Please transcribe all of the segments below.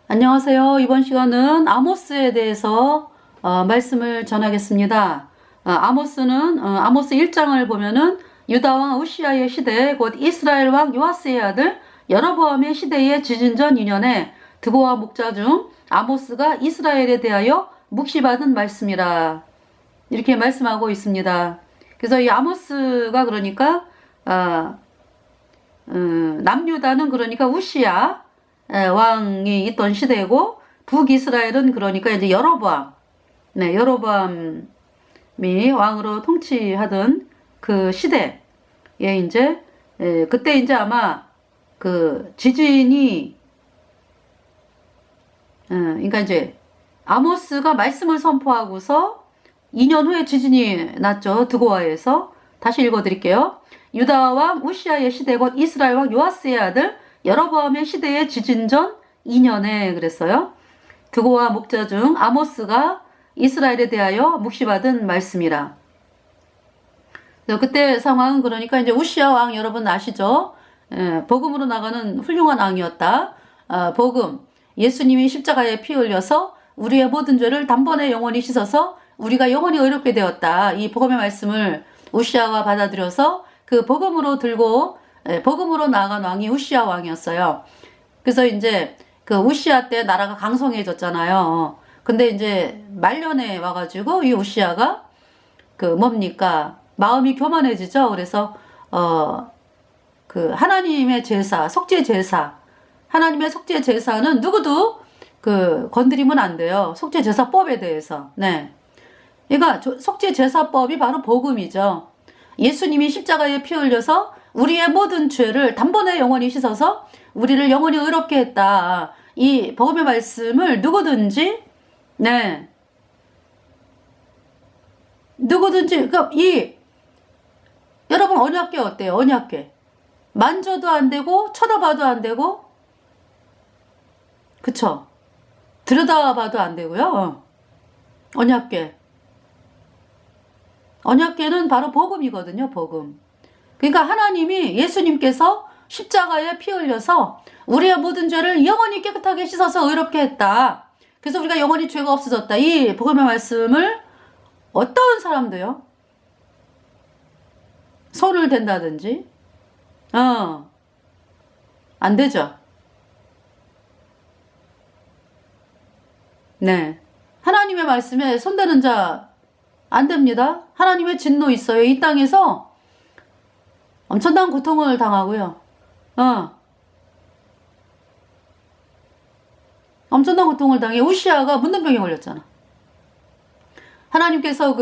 안녕하세요. 이번 시간은 아모스에 대해서 말씀을 전하겠습니다. 아모스 1장을 보면은 유다 왕 우시아의 시대, 곧 이스라엘 왕 요아스의 아들 여로보암의 시대의 지진 전 2년에 드보와 목자 중 아모스가 이스라엘에 대하여 묵시받은 말씀이라, 이렇게 말씀하고 있습니다. 그래서 이 아모스가 그러니까 남유다는 그러니까 우시아 왕이 있던 시대고, 북이스라엘은 그러니까 이제 여로보암이 왕으로 통치하던 그 시대에 이제 그때 이제 아마 그 지진이 그러니까 이제 아모스가 말씀을 선포하고서 2년 후에 지진이 났죠. 드고아에서. 다시 읽어드릴게요. 유다 왕 우시아의 시대, 곧 이스라엘 왕 요아스의 아들 여로보암의 시대의 지진 전 2년에 그랬어요. 드고와 목자 중 아모스가 이스라엘에 대하여 묵시받은 말씀이라. 그때 상황은 그러니까 이제 우시아 왕 여러분 아시죠? 복음으로 나가는 훌륭한 왕이었다. 복음, 예수님이 십자가에 피 흘려서 우리의 모든 죄를 단번에 영원히 씻어서 우리가 영원히 의롭게 되었다. 이 복음의 말씀을 우시아가 받아들여서 그 복음으로 나아간 왕이 우시아 왕이었어요. 그래서 이제 그 우시아 때 나라가 강성해졌잖아요. 근데 이제 말년에 와가지고 이 우시아가 그 뭡니까? 마음이 교만해지죠. 그래서 그 하나님의 제사, 속죄 제사, 하나님의 속죄 제사는 누구도 그 건드리면 안 돼요. 속죄 제사법에 대해서. 네. 그러니까 속죄 제사법이 바로 복음이죠. 예수님이 십자가에 피 흘려서 우리의 모든 죄를 단번에 영원히 씻어서 우리를 영원히 의롭게 했다. 이 복음의 말씀을 누구든지 그러니까 여러분 언약궤 어때요? 언약궤 만져도 안 되고 쳐다봐도 안 되고, 그쵸? 들여다봐도 안 되고요. 언약궤는 바로 복음이거든요. 복음. 그러니까 하나님이, 예수님께서 십자가에 피 흘려서 우리의 모든 죄를 영원히 깨끗하게 씻어서 의롭게 했다. 그래서 우리가 영원히 죄가 없어졌다. 이 복음의 말씀을 어떤 사람도요, 손을 댄다든지 안 되죠. 네. 하나님의 말씀에 손대는 자 안 됩니다. 하나님의 진노 있어요. 이 땅에서 엄청난 고통을 당하고요. 엄청난 고통을 당해. 우시아가 문둥병에 걸렸잖아. 하나님께서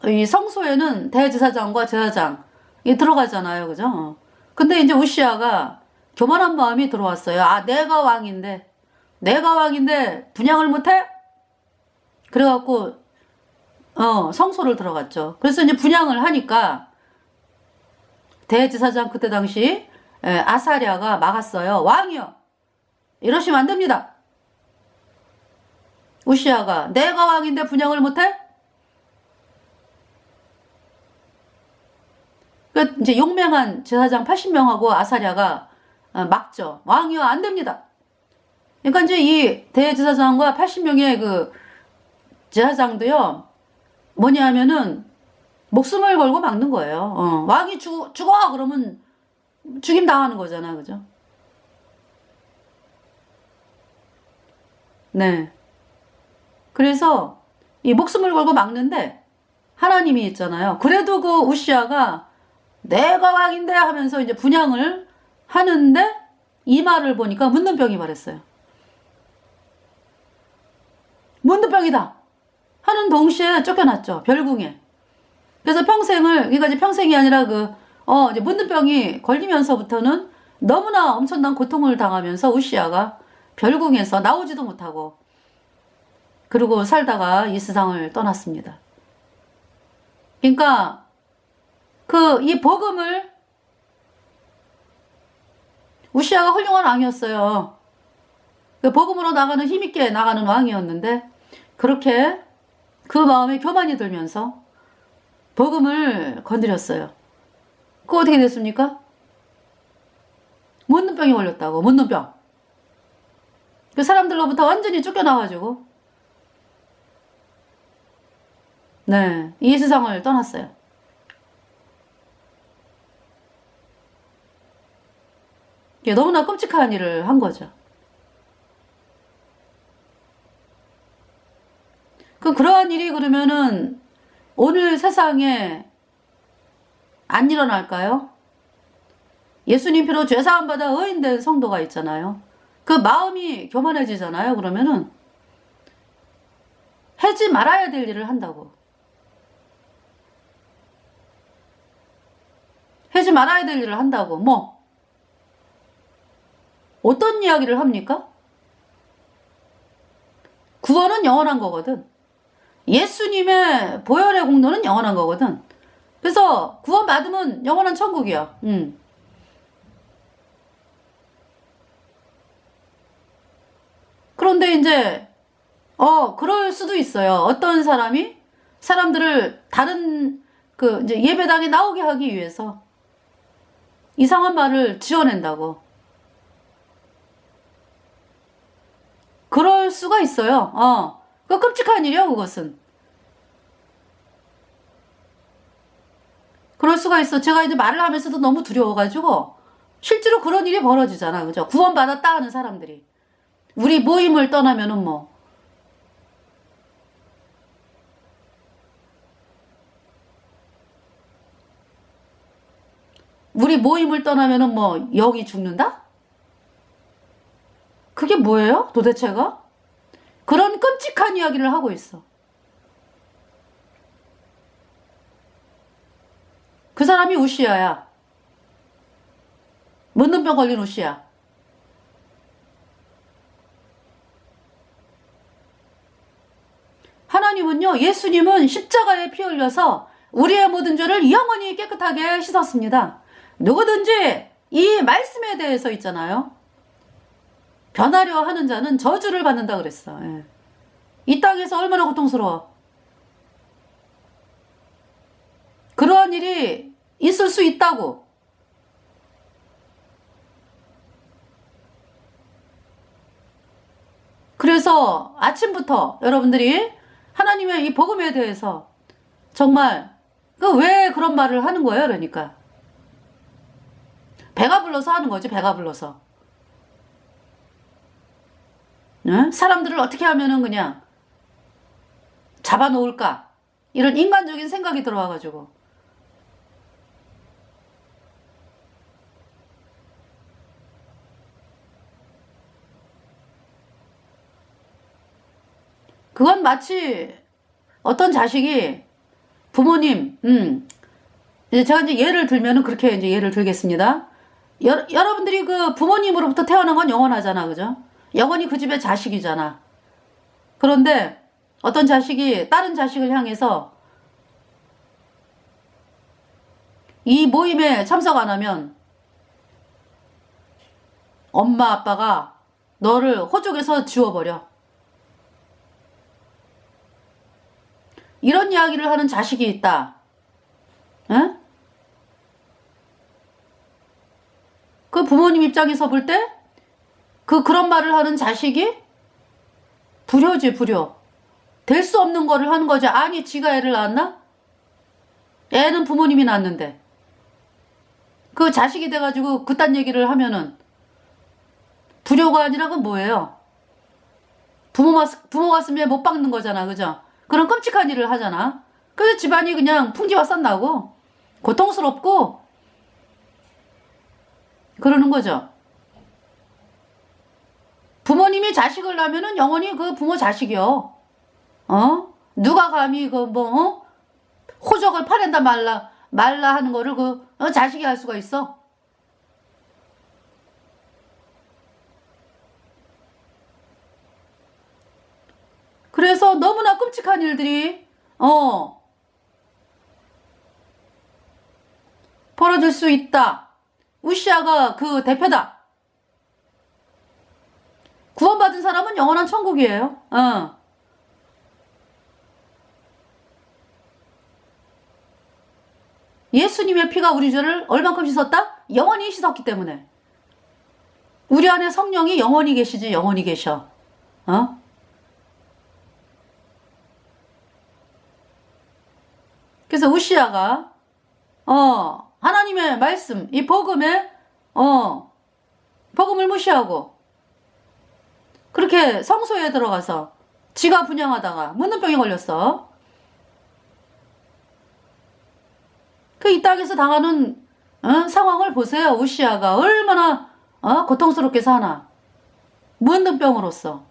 이 성소에는 대제사장과 제사장이 들어가잖아요. 그죠? 근데 이제 우시아가 교만한 마음이 들어왔어요. 내가 왕인데 분양을 못해? 그래갖고 성소를 들어갔죠. 그래서 이제 분양을 하니까 대제사장 그때 당시 아사랴가 막았어요. 왕이요, 이러시면 안 됩니다. 우시아가 내가 왕인데 분양을 못해? 그 이제 용맹한 제사장 80명하고 아사랴가 막죠. 왕이요, 안 됩니다. 그러니까 이제 이 대제사장과 80명의 그 제사장도요, 뭐냐 하면은 목숨을 걸고 막는 거예요. 왕이 죽어 그러면 죽임 당하는 거잖아. 그죠? 네. 그래서 이 목숨을 걸고 막는데 하나님이 있잖아요. 그래도 그 우시아가 내가 왕인데 하면서 이제 분양을 하는데 이마를 보니까 문둥병이 발했어요. 문둥병이다 하는 동시에 쫓겨났죠. 별궁에. 그래서 그러니까 이제 평생이 아니라 이제 문둥병이 걸리면서부터는 너무나 엄청난 고통을 당하면서 우시아가 별궁에서 나오지도 못하고, 그리고 살다가 이 세상을 떠났습니다. 그러니까 이 복음을, 우시아가 훌륭한 왕이었어요. 그 복음으로 나가는, 힘있게 나가는 왕이었는데, 그렇게 그 마음에 교만이 들면서 복음을 건드렸어요. 그거 어떻게 됐습니까? 문둥병이 걸렸다고. 문둥병. 그 사람들로부터 완전히 쫓겨나가지고 네, 이 세상을 떠났어요. 이게 너무나 끔찍한 일을 한 거죠. 그러한 일이 그러면은 오늘 세상에 안 일어날까요? 예수님 피로 죄사함 받아 의인된 성도가 있잖아요. 그 마음이 교만해지잖아요. 그러면은 하지 말아야 될 일을 한다고. 하지 말아야 될 일을 한다고. 뭐 어떤 이야기를 합니까? 구원은 영원한 거거든. 예수님의 보혈의 공로는 영원한 거거든. 그래서 구원 받으면 영원한 천국이야. 그런데 이제 그럴 수도 있어요. 어떤 사람이 사람들을 다른 이제 예배당에 나오게 하기 위해서 이상한 말을 지어낸다고. 그럴 수가 있어요. 그 끔찍한 일이요, 그것은. 그럴 수가 있어. 제가 이제 말을 하면서도 너무 두려워가지고 실제로 그런 일이 벌어지잖아. 그죠? 구원받았다 하는 사람들이. 우리 모임을 떠나면은 뭐. 우리 모임을 떠나면은 뭐, 영이 죽는다? 그게 뭐예요? 도대체가? 그런 끔찍한 이야기를 하고 있어. 그 사람이 우시아야. 문둥병 걸린 우시아. 하나님은요, 예수님은 십자가에 피 흘려서 우리의 모든 죄를 영원히 깨끗하게 씻었습니다. 누구든지 이 말씀에 대해서 있잖아요. 변하려 하는 자는 저주를 받는다 그랬어. 예. 이 땅에서 얼마나 고통스러워. 그러한 일이 있을 수 있다고. 그래서 아침부터 여러분들이 하나님의 이 복음에 대해서 정말 왜 그런 말을 하는 거예요? 그러니까 배가 불러서 하는 거지. 배가 불러서. 응? 사람들을 어떻게 하면은 그냥 잡아놓을까? 이런 인간적인 생각이 들어와가지고. 그건 마치 어떤 자식이 부모님, 이제 제가 이제 예를 들면은 그렇게 이제 예를 들겠습니다. 여러분들이 그 부모님으로부터 태어난 건 영원하잖아. 그죠? 영원히 그 집의 자식이잖아. 그런데 어떤 자식이 다른 자식을 향해서 이 모임에 참석 안 하면 엄마 아빠가 너를 호적에서 지워버려. 이런 이야기를 하는 자식이 있다. 응? 그 부모님 입장에서 볼 때 그런 말을 하는 자식이 불효지, 불효. 될 수 없는 거를 하는 거지. 아니, 지가 애를 낳았나? 애는 부모님이 낳았는데. 그 자식이 돼가지고 그딴 얘기를 하면은 불효가 아니라 그건 뭐예요? 부모 가슴에 못 박는 거잖아. 그죠? 그런 끔찍한 일을 하잖아. 그래서 집안이 그냥 풍지와 싼다고. 고통스럽고 그러는 거죠. 부모님이 자식을 낳으면은 영원히 그 부모 자식이요. 누가 감히 호적을 파낸다 말라 하는 거를 자식이 할 수가 있어. 그래서 너무나 끔찍한 일들이 벌어질 수 있다. 우시아가 그 대표다. 구원받은 사람은 영원한 천국이에요. 예수님의 피가 우리 죄를 얼만큼 씻었다? 영원히 씻었기 때문에. 우리 안에 성령이 영원히 계시지, 영원히 계셔. 어? 그래서 우시아가 하나님의 말씀, 이 복음에 복음을 무시하고 그렇게 성소에 들어가서 지가 분양하다가 문둥병에 걸렸어. 그 이 땅에서 당하는 상황을 보세요. 우시아가 얼마나 고통스럽게 사나. 문둥병으로서.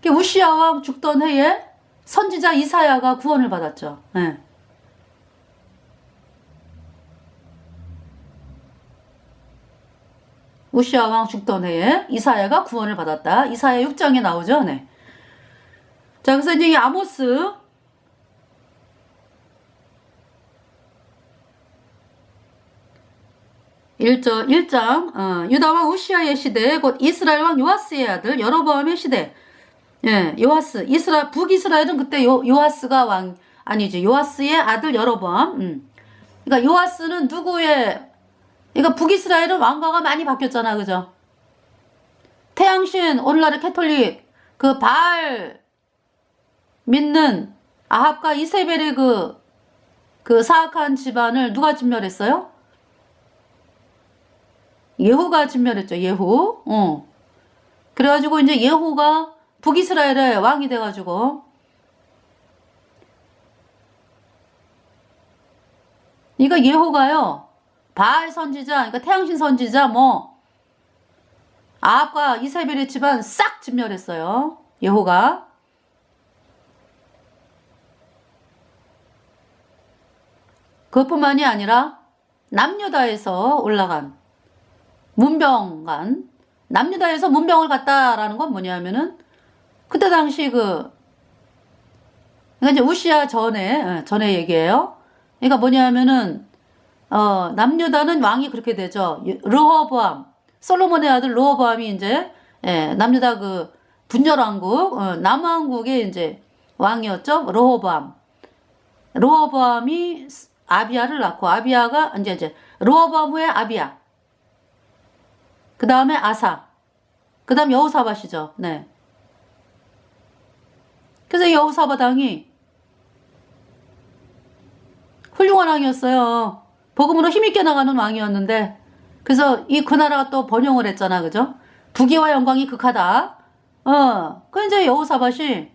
우시아 왕 죽던 해에 선지자 이사야가 구원을 받았죠. 네. 우시아 왕 죽던 해에 이사야가 구원을 받았다. 이사야 6장에 나오죠. 네. 자, 그래서 이제 이 아모스 1장 유다 왕 우시아의 시대 곧 이스라엘 왕 요아스의 아들 여로보암의 시대. 예, 요아스 북이스라엘은 그때 요아스가 왕 아니지. 요아스의 아들 여로보암. 그러니까 요아스는 누구의 그러니까 북이스라엘은 왕가가 많이 바뀌었잖아. 그죠? 태양신 오늘날의 캐톨릭 그 바알 믿는 아합과 이세벨의 그 사악한 집안을 누가 진멸했어요? 예후가 진멸했죠. 예후. 그래가지고 이제 예후가 북이스라엘의 왕이 돼가지고 그러니까 예후가요 바알 선지자 그러니까 태양신 선지자 아합과 이세벨의 집안 싹 진멸했어요. 예후가. 그것뿐만이 아니라 남유다에서 올라간 문병간 남유다에서 문병을 갔다라는 건 뭐냐면은 그때 당시 그러니까 이제 우시아 전에 얘기예요. 그러니까 뭐냐면은 남유다는 왕이 그렇게 되죠. 르호보암 솔로몬의 아들 르호보암이 이제 남유다 그 분열왕국 남왕국의 이제 왕이었죠. 르호보암이 아비야를 낳고 아비야가 이제 르호보암 후에 아비야 그 다음에 아사 그 다음 여호사밧이죠. 네. 그래서 여호사밧 왕이 훌륭한 왕이었어요. 복음으로 힘있게 나가는 왕이었는데 그래서 그 나라가 또 번영을 했잖아. 그죠? 부귀와 영광이 극하다. 그 이제 여호사밧이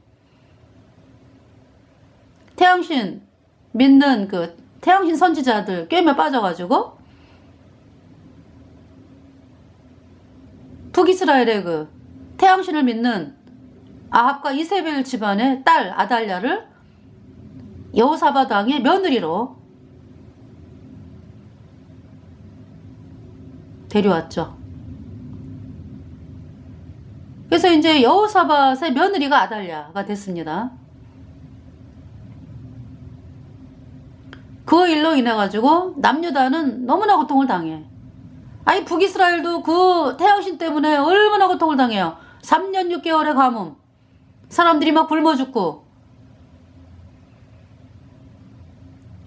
태양신 믿는 그 태양신 선지자들 게임에 빠져가지고 북이스라엘의 그 태양신을 믿는 아합과 이세벨 집안의 딸 아달랴를 여호사밧 왕의 며느리로 데려왔죠. 그래서 이제 여호사밧의 며느리가 아달랴가 됐습니다. 그 일로 인해 가지고 남유다는 너무나 고통을 당해. 아니 북이스라엘도 그 태양신 때문에 얼마나 고통을 당해요. 3년 6개월의 가뭄. 사람들이 막 굶어 죽고.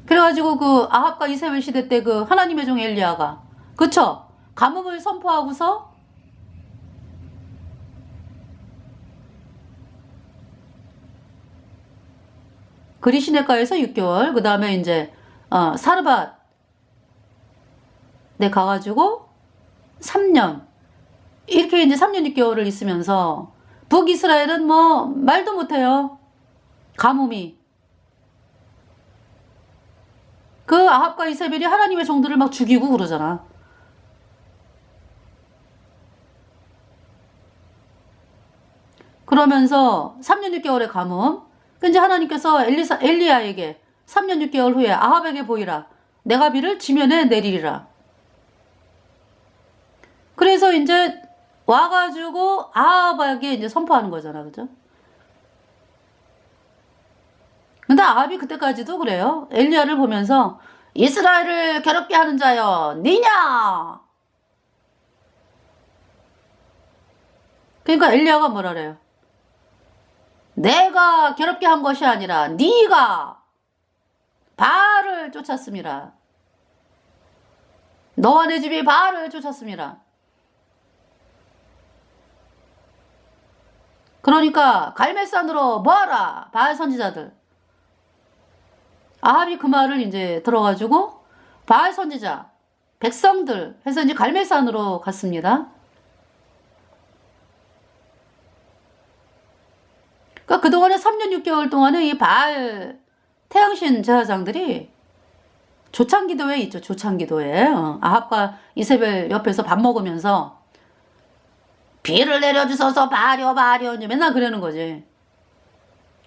그래가지고 그 아합과 이세벨 시대 때 그 하나님의 종 엘리야가 그쵸? 가뭄을 선포하고서 그리시네가에서 6개월 그 다음에 이제 사르밧에 가가지고 3년 이렇게 이제 3년 6개월을 있으면서 북이스라엘은 뭐 말도 못해요. 가뭄이. 그 아합과 이세벨이 하나님의 종들을 막 죽이고 그러잖아. 그러면서 3년 6개월의 가뭄. 이제 하나님께서 엘리야에게 3년 6개월 후에 아합에게 보이라. 내가 비를 지면에 내리리라. 그래서 이제 와가지고 아합에게 이제 선포하는 거잖아. 그죠? 근데 아합이 그때까지도 그래요. 엘리야를 보면서 이스라엘을 괴롭게 하는 자여 니냐? 그러니까 엘리야가 뭐라 그래요? 내가 괴롭게 한 것이 아니라 네가 바알을 쫓았습니다. 너와 내 집이 바알을 쫓았습니다. 그러니까 갈멜산으로 모아라 바알 선지자들. 아합이 그 말을 이제 들어가지고 바알 선지자 백성들 해서 이제 갈멜산으로 갔습니다. 그러니까 그동안에 3년 6개월 동안에 이 바알 태양신 제사장들이 조창기도회 있죠. 조창기도회. 아합과 이세벨 옆에서 밥 먹으면서 비를 내려주소서 바려 맨날 그러는 거지.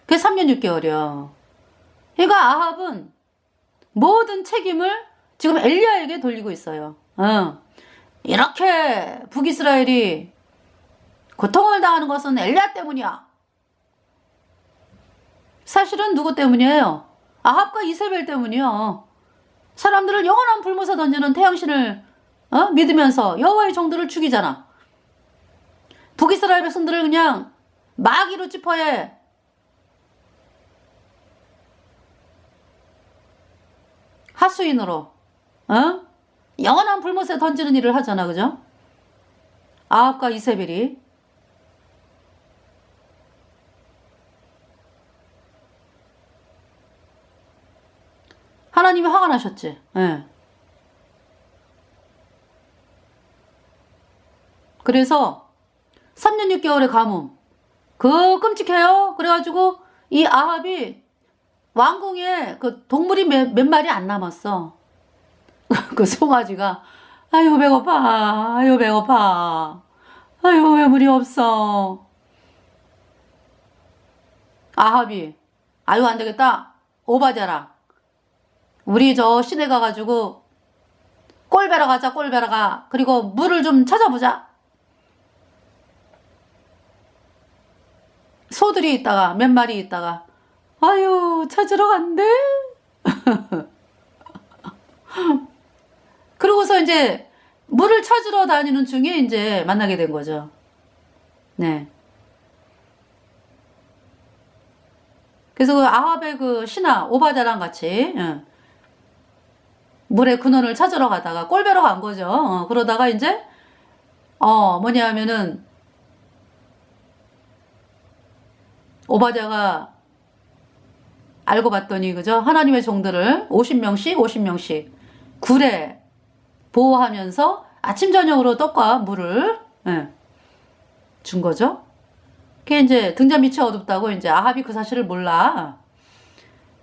그게 3년 6개월이야. 그러니까 아합은 모든 책임을 지금 엘리야에게 돌리고 있어요. 이렇게 북이스라엘이 고통을 당하는 것은 엘리야 때문이야. 사실은 누구 때문이에요? 아합과 이세벨 때문이요. 사람들을 영원한 불못에 던지는 태양신을 믿으면서 여호와의 종들을 죽이잖아. 북이스라엘 백성들을 그냥 마귀로 찌퍼해. 하수인으로 영원한 불못에 던지는 일을 하잖아. 그죠? 아합과 이세벨이. 하나님이 화가 나셨지. 예. 그래서 3년 6개월의 가뭄. 그 끔찍해요. 그래가지고 이 아합이 왕궁에 그 동물이 몇 마리 안 남았어. 그 송아지가 아유 배고파. 아유 배고파. 아유 왜 물이 없어. 아합이 아유 안 되겠다. 오바댜라. 우리 저 시내 가가지고 꼴배러 가자. 꼴배러 가. 그리고 물을 좀 찾아보자. 소들이 있다가 몇 마리 있다가 아유 찾으러 간대. 그러고서 이제 물을 찾으러 다니는 중에 이제 만나게 된 거죠. 네. 그래서 그 아합의 그 신하 오바댜랑 같이 물의 근원을 찾으러 가다가 꼴배러 간 거죠. 그러다가 이제 뭐냐면은 오바댜가 알고 봤더니 그죠? 하나님의 종들을 50명씩 굴에 보호하면서 아침 저녁으로 떡과 물을 준 거죠. 그게 이제 등잔 밑이 어둡다고 이제 아합이 그 사실을 몰라.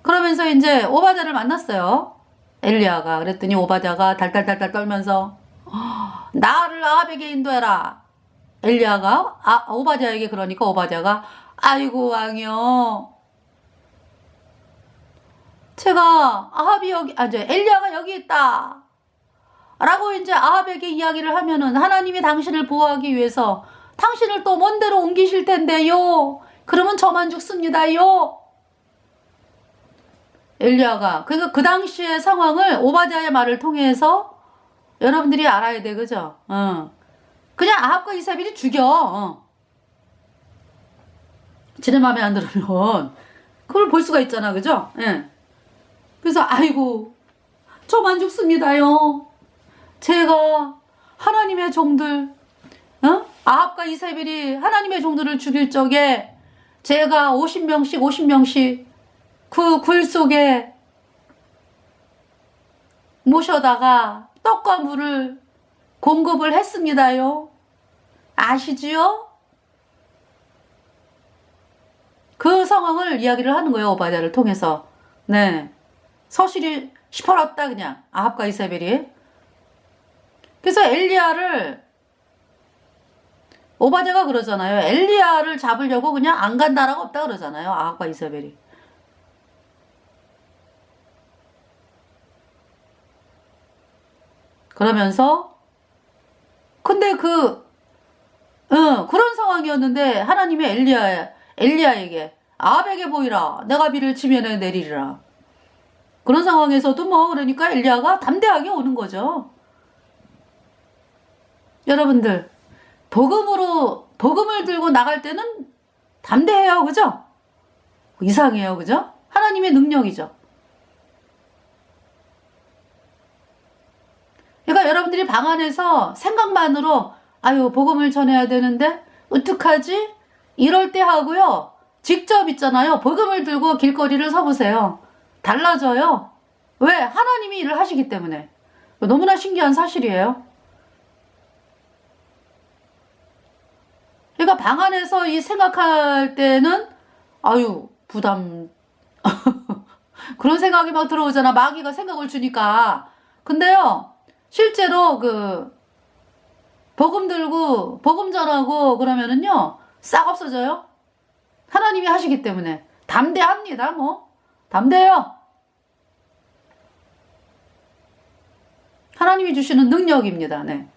그러면서 이제 오바댜를 만났어요. 엘리야가. 그랬더니 오바댜가 달달달달 떨면서 나를 아합에게 인도해라. 엘리야가 오바댜에게 그러니까 오바댜가 아이고 왕이여. 제가 아합이 여기 이제 엘리야가 여기 있다. 라고 이제 아합에게 이야기를 하면은 하나님이 당신을 보호하기 위해서 당신을 또 먼 데로 옮기실 텐데요. 그러면 저만 죽습니다요. 엘리야가 그러니까 그 당시의 상황을 오바댜의 말을 통해서 여러분들이 알아야 돼. 그죠? 그냥 아합과 이세벨이 죽여. 지네 마음에 안 들으면 그걸 볼 수가 있잖아. 그죠? 예. 그래서 아이고 저만 죽습니다요. 제가 하나님의 종들 아합과 이세벨이 하나님의 종들을 죽일 적에 제가 50명씩 그 굴 속에 모셔다가 떡과 물을 공급을 했습니다요. 아시지요? 그 상황을 이야기를 하는 거예요. 오바댜를 통해서. 네. 서실이 시퍼렀다 그냥 아합과 이세벨이. 그래서 엘리야를 오바댜가 그러잖아요. 엘리야를 잡으려고 그냥 안 간 나라가 없다 그러잖아요. 아합과 이세벨이. 그러면서 근데 그런 상황이었는데 하나님이 엘리야에게 아합에게 보이라. 내가 비를 지면에 내리리라. 그런 상황에서도 뭐 그러니까 엘리야가 담대하게 오는 거죠. 여러분들 복음을 들고 나갈 때는 담대해요. 그죠? 이상해요. 그죠? 하나님의 능력이죠. 그러니까 여러분들이 방 안에서 생각만으로 아유 복음을 전해야 되는데 어떡하지? 이럴 때 하고요. 직접 있잖아요. 복음을 들고 길거리를 서보세요. 달라져요. 왜? 하나님이 일을 하시기 때문에. 너무나 신기한 사실이에요. 그러니까 방 안에서 이 생각할 때는 아유 부담 그런 생각이 막 들어오잖아. 마귀가 생각을 주니까. 근데요 실제로 그 복음 들고 복음 전하고 그러면은요 싹 없어져요. 하나님이 하시기 때문에 담대합니다. 뭐 담대해요. 하나님이 주시는 능력입니다. 네.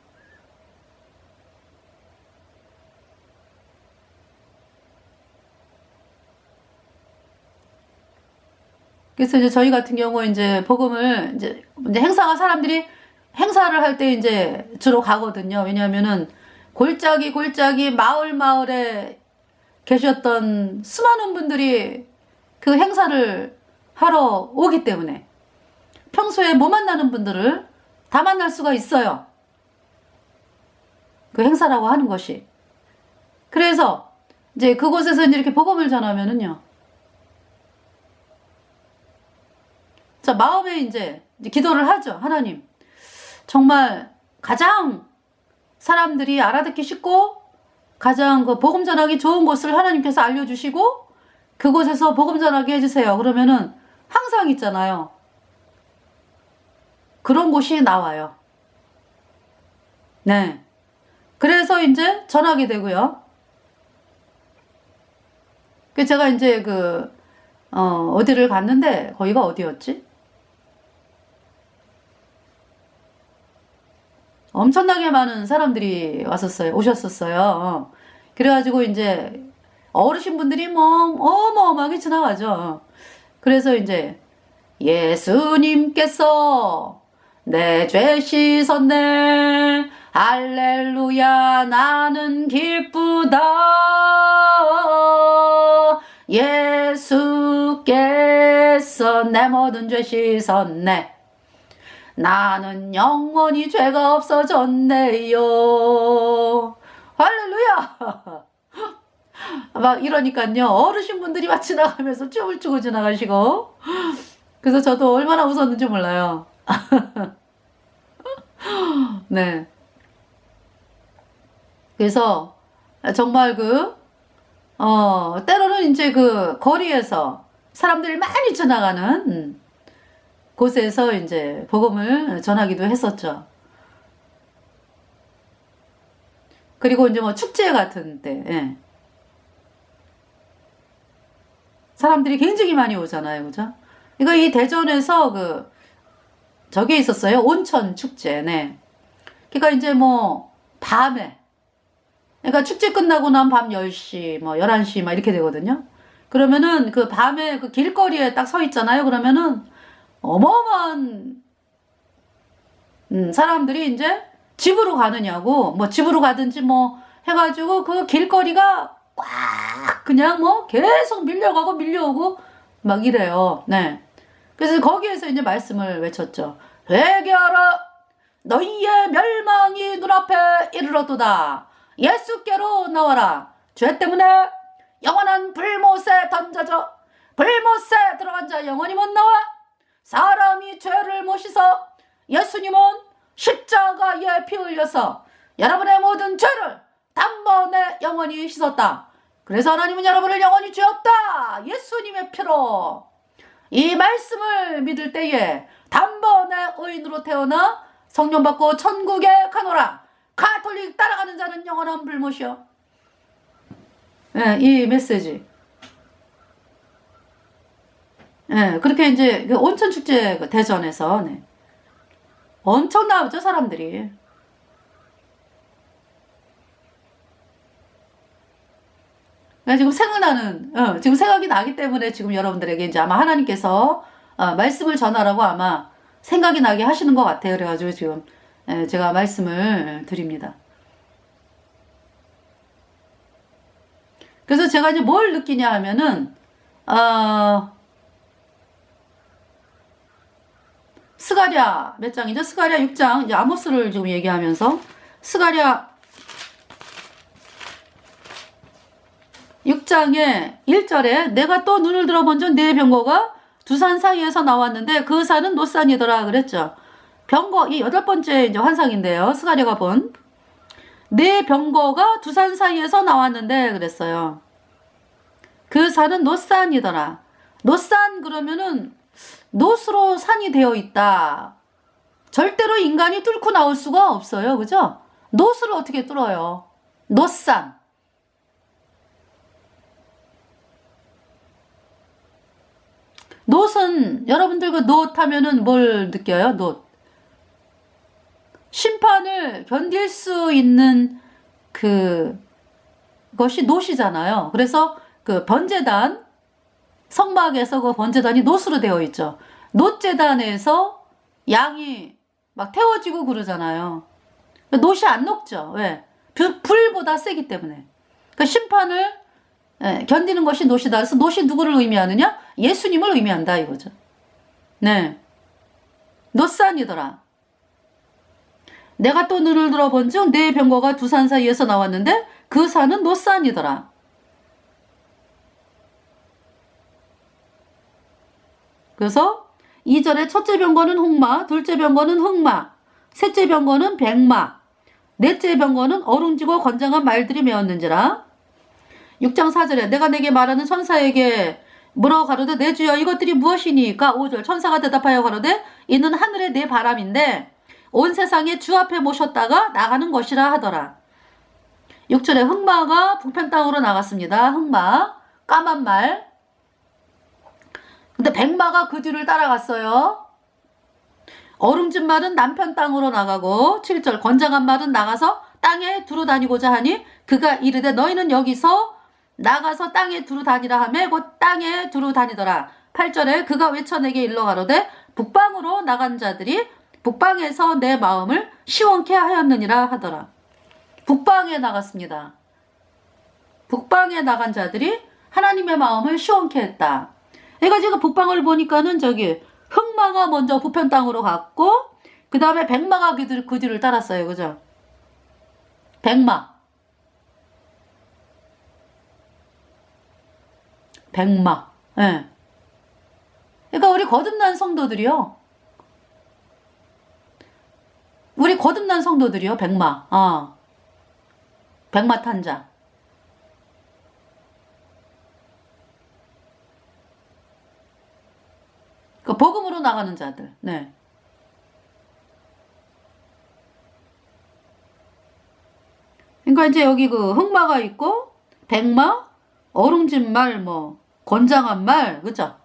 그래서 이제 저희 같은 경우 이제 복음을 이제 행사가 사람들이 행사를 할 때 이제 주로 가거든요. 왜냐하면은 골짜기 마을에 계셨던 수많은 분들이 그 행사를 하러 오기 때문에 평소에 못 만나는 분들을 다 만날 수가 있어요. 그 행사라고 하는 것이. 그래서 이제 그곳에서 이제 이렇게 복음을 전하면은요. 자, 마음에 이제 기도를 하죠. 하나님. 정말 가장 사람들이 알아듣기 쉽고 가장 그 복음 전하기 좋은 곳을 하나님께서 알려주시고 그곳에서 복음 전하게 해주세요. 그러면은 항상 있잖아요. 그런 곳이 나와요. 네. 그래서 이제 전하게 되고요. 그 제가 이제 어디를 갔는데 거기가 어디였지? 엄청나게 많은 사람들이 오셨었어요. 그래가지고 이제 어르신분들이 뭐 어마어마하게 지나가죠. 그래서 이제 예수님께서 내 죄 씻었네 할렐루야 나는 기쁘다 예수께서 내 모든 죄 씻었네 나는 영원히 죄가 없어졌네요. 할렐루야! 막 이러니까요. 어르신분들이 막 지나가면서 춤을 추고 지나가시고. 그래서 저도 얼마나 웃었는지 몰라요. 네. 그래서 정말 때로는 이제 그 거리에서 사람들이 많이 지나가는 곳에서 이제 복음을 전하기도 했었죠. 그리고 이제 뭐 축제 같은 때, 예. 사람들이 굉장히 많이 오잖아요. 그죠? 이거 이 대전에서 저기 있었어요. 온천 축제, 네. 그러니까 이제 뭐, 밤에. 그러니까 축제 끝나고 난 밤 10시, 뭐 11시 막 이렇게 되거든요. 그러면은 그 밤에 그 길거리에 딱 서 있잖아요. 그러면은 어마어마한 사람들이 이제 집으로 가느냐고 뭐 집으로 가든지 뭐 해가지고 그 길거리가 꽉 그냥 뭐 계속 밀려가고 밀려오고 막 이래요. 네. 그래서 거기에서 이제 말씀을 외쳤죠. 회개하라 너희의 멸망이 눈앞에 이르렀도다. 예수께로 나와라. 죄 때문에 영원한 불못에 던져져 불못에 들어간 자 영원히 못 나와. 사람이 죄를 못 씻어 예수님은 십자가에 피 흘려서 여러분의 모든 죄를 단번에 영원히 씻었다. 그래서 하나님은 여러분을 영원히 죄 없다. 예수님의 피로. 이 말씀을 믿을 때에 단번에 의인으로 태어나 성령 받고 천국에 가노라. 가톨릭 따라가는 자는 영원한 불못이요. 네, 이 메시지. 네, 그렇게 이제 온천축제 대전에서 네. 엄청 나오죠 사람들이. 지금 지금 생각이 나기 때문에 지금 여러분들에게 이제 아마 하나님께서 말씀을 전하라고 아마 생각이 나게 하시는 것 같아요. 그래가지고 지금 제가 말씀을 드립니다. 그래서 제가 이제 뭘 느끼냐 하면은, 스가랴 몇 장이죠? 스가랴 6장. 이제 아모스를 지금 얘기하면서 스가랴 6장의 1절에 내가 또 눈을 들어본즉 네 병거가 두 산 사이에서 나왔는데 그 산은 노산이더라 그랬죠. 병거 이 8번째 이제 환상인데요. 스가랴가 본 네 병거가 두 산 사이에서 나왔는데 그랬어요. 그 산은 노산이더라. 노산 그러면은 노스로 산이 되어 있다. 절대로 인간이 뚫고 나올 수가 없어요. 그죠? 노스를 어떻게 뚫어요? 노산. 놋은 여러분들 그 놋 하면은 뭘 느껴요? 놋. 심판을 견딜 수 있는 그것이 놋이잖아요. 그래서 그 번제단 성막에서 그 번제단이 놋으로 되어 있죠. 놋제단에서 양이 막 태워지고 그러잖아요. 놋이 안 녹죠. 왜? 불보다 세기 때문에. 그 심판을 견디는 것이 놋이다. 그래서 놋이 누구를 의미하느냐? 예수님을 의미한다 이거죠. 네. 놋산이더라. 내가 또 눈을 들어본즉 네 병거가 두 산 사이에서 나왔는데 그 산은 놋산이더라. 그래서 2절에 첫째 병거는 홍마, 둘째 병거는 흑마, 셋째 병거는 백마, 넷째 병거는 어룽지고 건장한 말들이 메었는지라. 6장 4절에 내가 내게 말하는 천사에게 물어 가로되 내 주여 이것들이 무엇이니까. 5절 천사가 대답하여 가로되 이는 하늘의 네 바람인데 온 세상에 주 앞에 모셨다가 나가는 것이라 하더라. 6절에 흑마가 북편 땅으로 나갔습니다. 흑마 까만 말. 근데 백마가 그 뒤를 따라갔어요. 어룽진 말은 남편 땅으로 나가고 7절 건장한 말은 나가서 땅에 두루 다니고자 하니 그가 이르되 너희는 여기서 나가서 땅에 두루 다니라 하매 곧 땅에 두루 다니더라. 8절에 그가 외쳐 내게 일러 가로되 북방으로 나간 자들이 북방에서 내 마음을 시원케 하였느니라 하더라. 북방에 나갔습니다. 북방에 나간 자들이 하나님의 마음을 시원케 했다. 그러니까 제가 북방을 보니까는 저기 흑마가 먼저 북편 땅으로 갔고 그 다음에 백마가 그 뒤를 따랐어요. 그죠? 백마. 예. 그러니까 우리 거듭난 성도들이요. 백마. 백마 탄자. 그 복음으로 나가는 자들. 네. 그러니까 이제 여기 그 흑마가 있고 백마, 어룽진 말, 뭐 건장한 말, 그죠?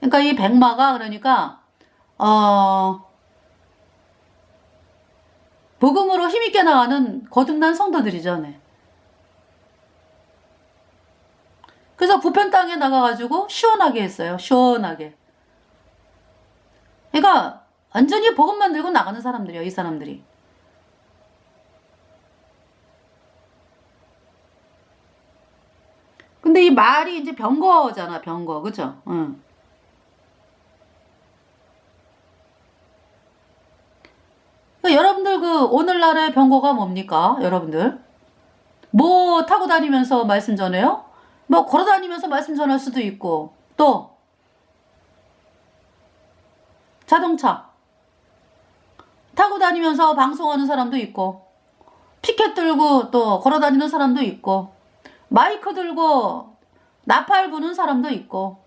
그러니까 이 백마가 그러니까 복음으로 힘있게 나가는 거듭난 성도들이죠. 네. 그래서 부편 땅에 나가가지고 시원하게 했어요. 시원하게. 그러니까 완전히 복음만 들고 나가는 사람들이에요. 이 사람들이. 근데 이 말이 이제 병거잖아. 병거. 그죠? 응. 그러니까 여러분들 그 오늘날의 병거가 뭡니까? 여러분들. 뭐 타고 다니면서 말씀 전해요? 뭐 걸어 다니면서 말씀 전할 수도 있고 또 자동차 타고 다니면서 방송하는 사람도 있고 피켓 들고 또 걸어 다니는 사람도 있고 마이크 들고 나팔 부는 사람도 있고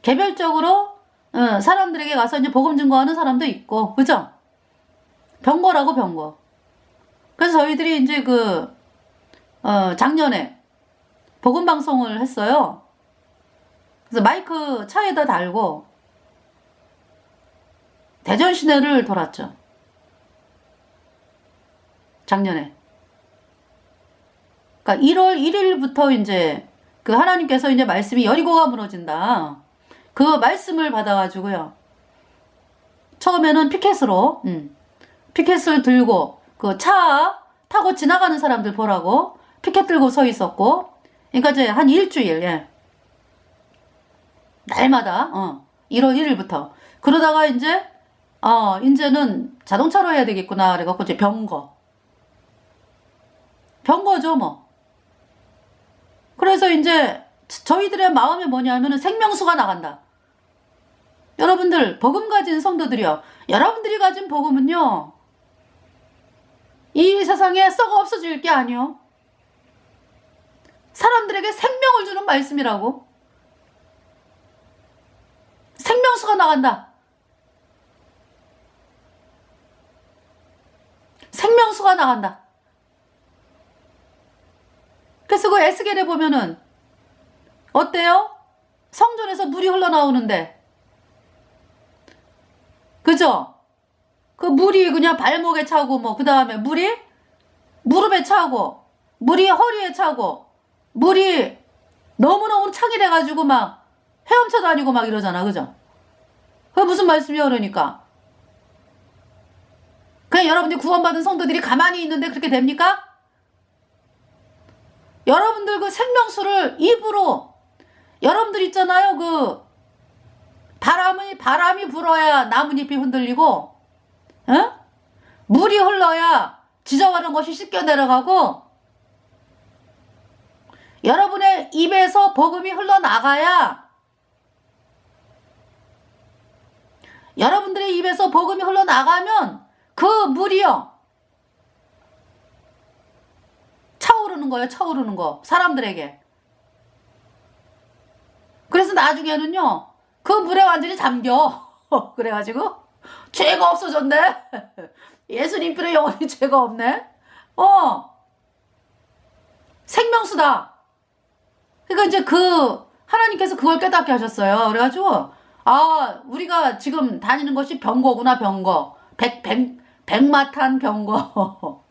개별적으로 사람들에게 가서 이제 복음 증거하는 사람도 있고 그죠? 병거라고 병거. 그래서 저희들이 이제 작년에 복음 방송을 했어요. 그래서 마이크 차에다 달고 대전 시내를 돌았죠. 작년에. 그러니까 1월 1일부터 이제 그 하나님께서 이제 말씀이 여리고가 무너진다. 그 말씀을 받아가지고요. 처음에는 피켓을 들고 그 차 타고 지나가는 사람들 보라고 피켓 들고 서 있었고, 그러니까 이제 한 일주일, 예. 날마다, 1월 1일부터. 그러다가 이제는 자동차로 해야 되겠구나. 그래갖고 이제 병거죠, 뭐. 그래서 이제 저희들의 마음이 뭐냐면은 생명수가 나간다. 여러분들, 복음 가진 성도들이요. 여러분들이 가진 복음은요, 이 세상에 썩어 없어질 게 아니요. 사람들에게 생명을 주는 말씀이라고. 생명수가 나간다. 생명수가 나간다. 그래서 그 에스겔에 보면은 어때요? 성전에서 물이 흘러나오는데, 그죠? 그 물이 그냥 발목에 차고, 뭐, 그 다음에 물이 무릎에 차고, 물이 허리에 차고, 물이 너무너무 차게 돼가지고 막 헤엄쳐 다니고 막 이러잖아. 그죠? 그게 무슨 말씀이야, 그러니까? 그냥 여러분들 구원받은 성도들이 가만히 있는데 그렇게 됩니까? 여러분들 그 생명수를 입으로, 여러분들 있잖아요. 그 바람이 불어야 나뭇잎이 흔들리고, 물이 흘러야 지저분한 것이 씻겨 내려가고, 여러분의 입에서 복음이 흘러나가야, 여러분들의 입에서 복음이 흘러나가면 그 물이요, 차오르는 거예요. 차오르는 거. 사람들에게. 그래서 나중에는요, 그 물에 완전히 잠겨. 그래가지고 죄가 없어졌네. 예수님 필에 영원히 죄가 없네. 생명수다. 그러니까 이제 하나님께서 그걸 깨닫게 하셨어요. 그래가지고 우리가 지금 다니는 것이 병거구나. 병거. 백마탄 병거.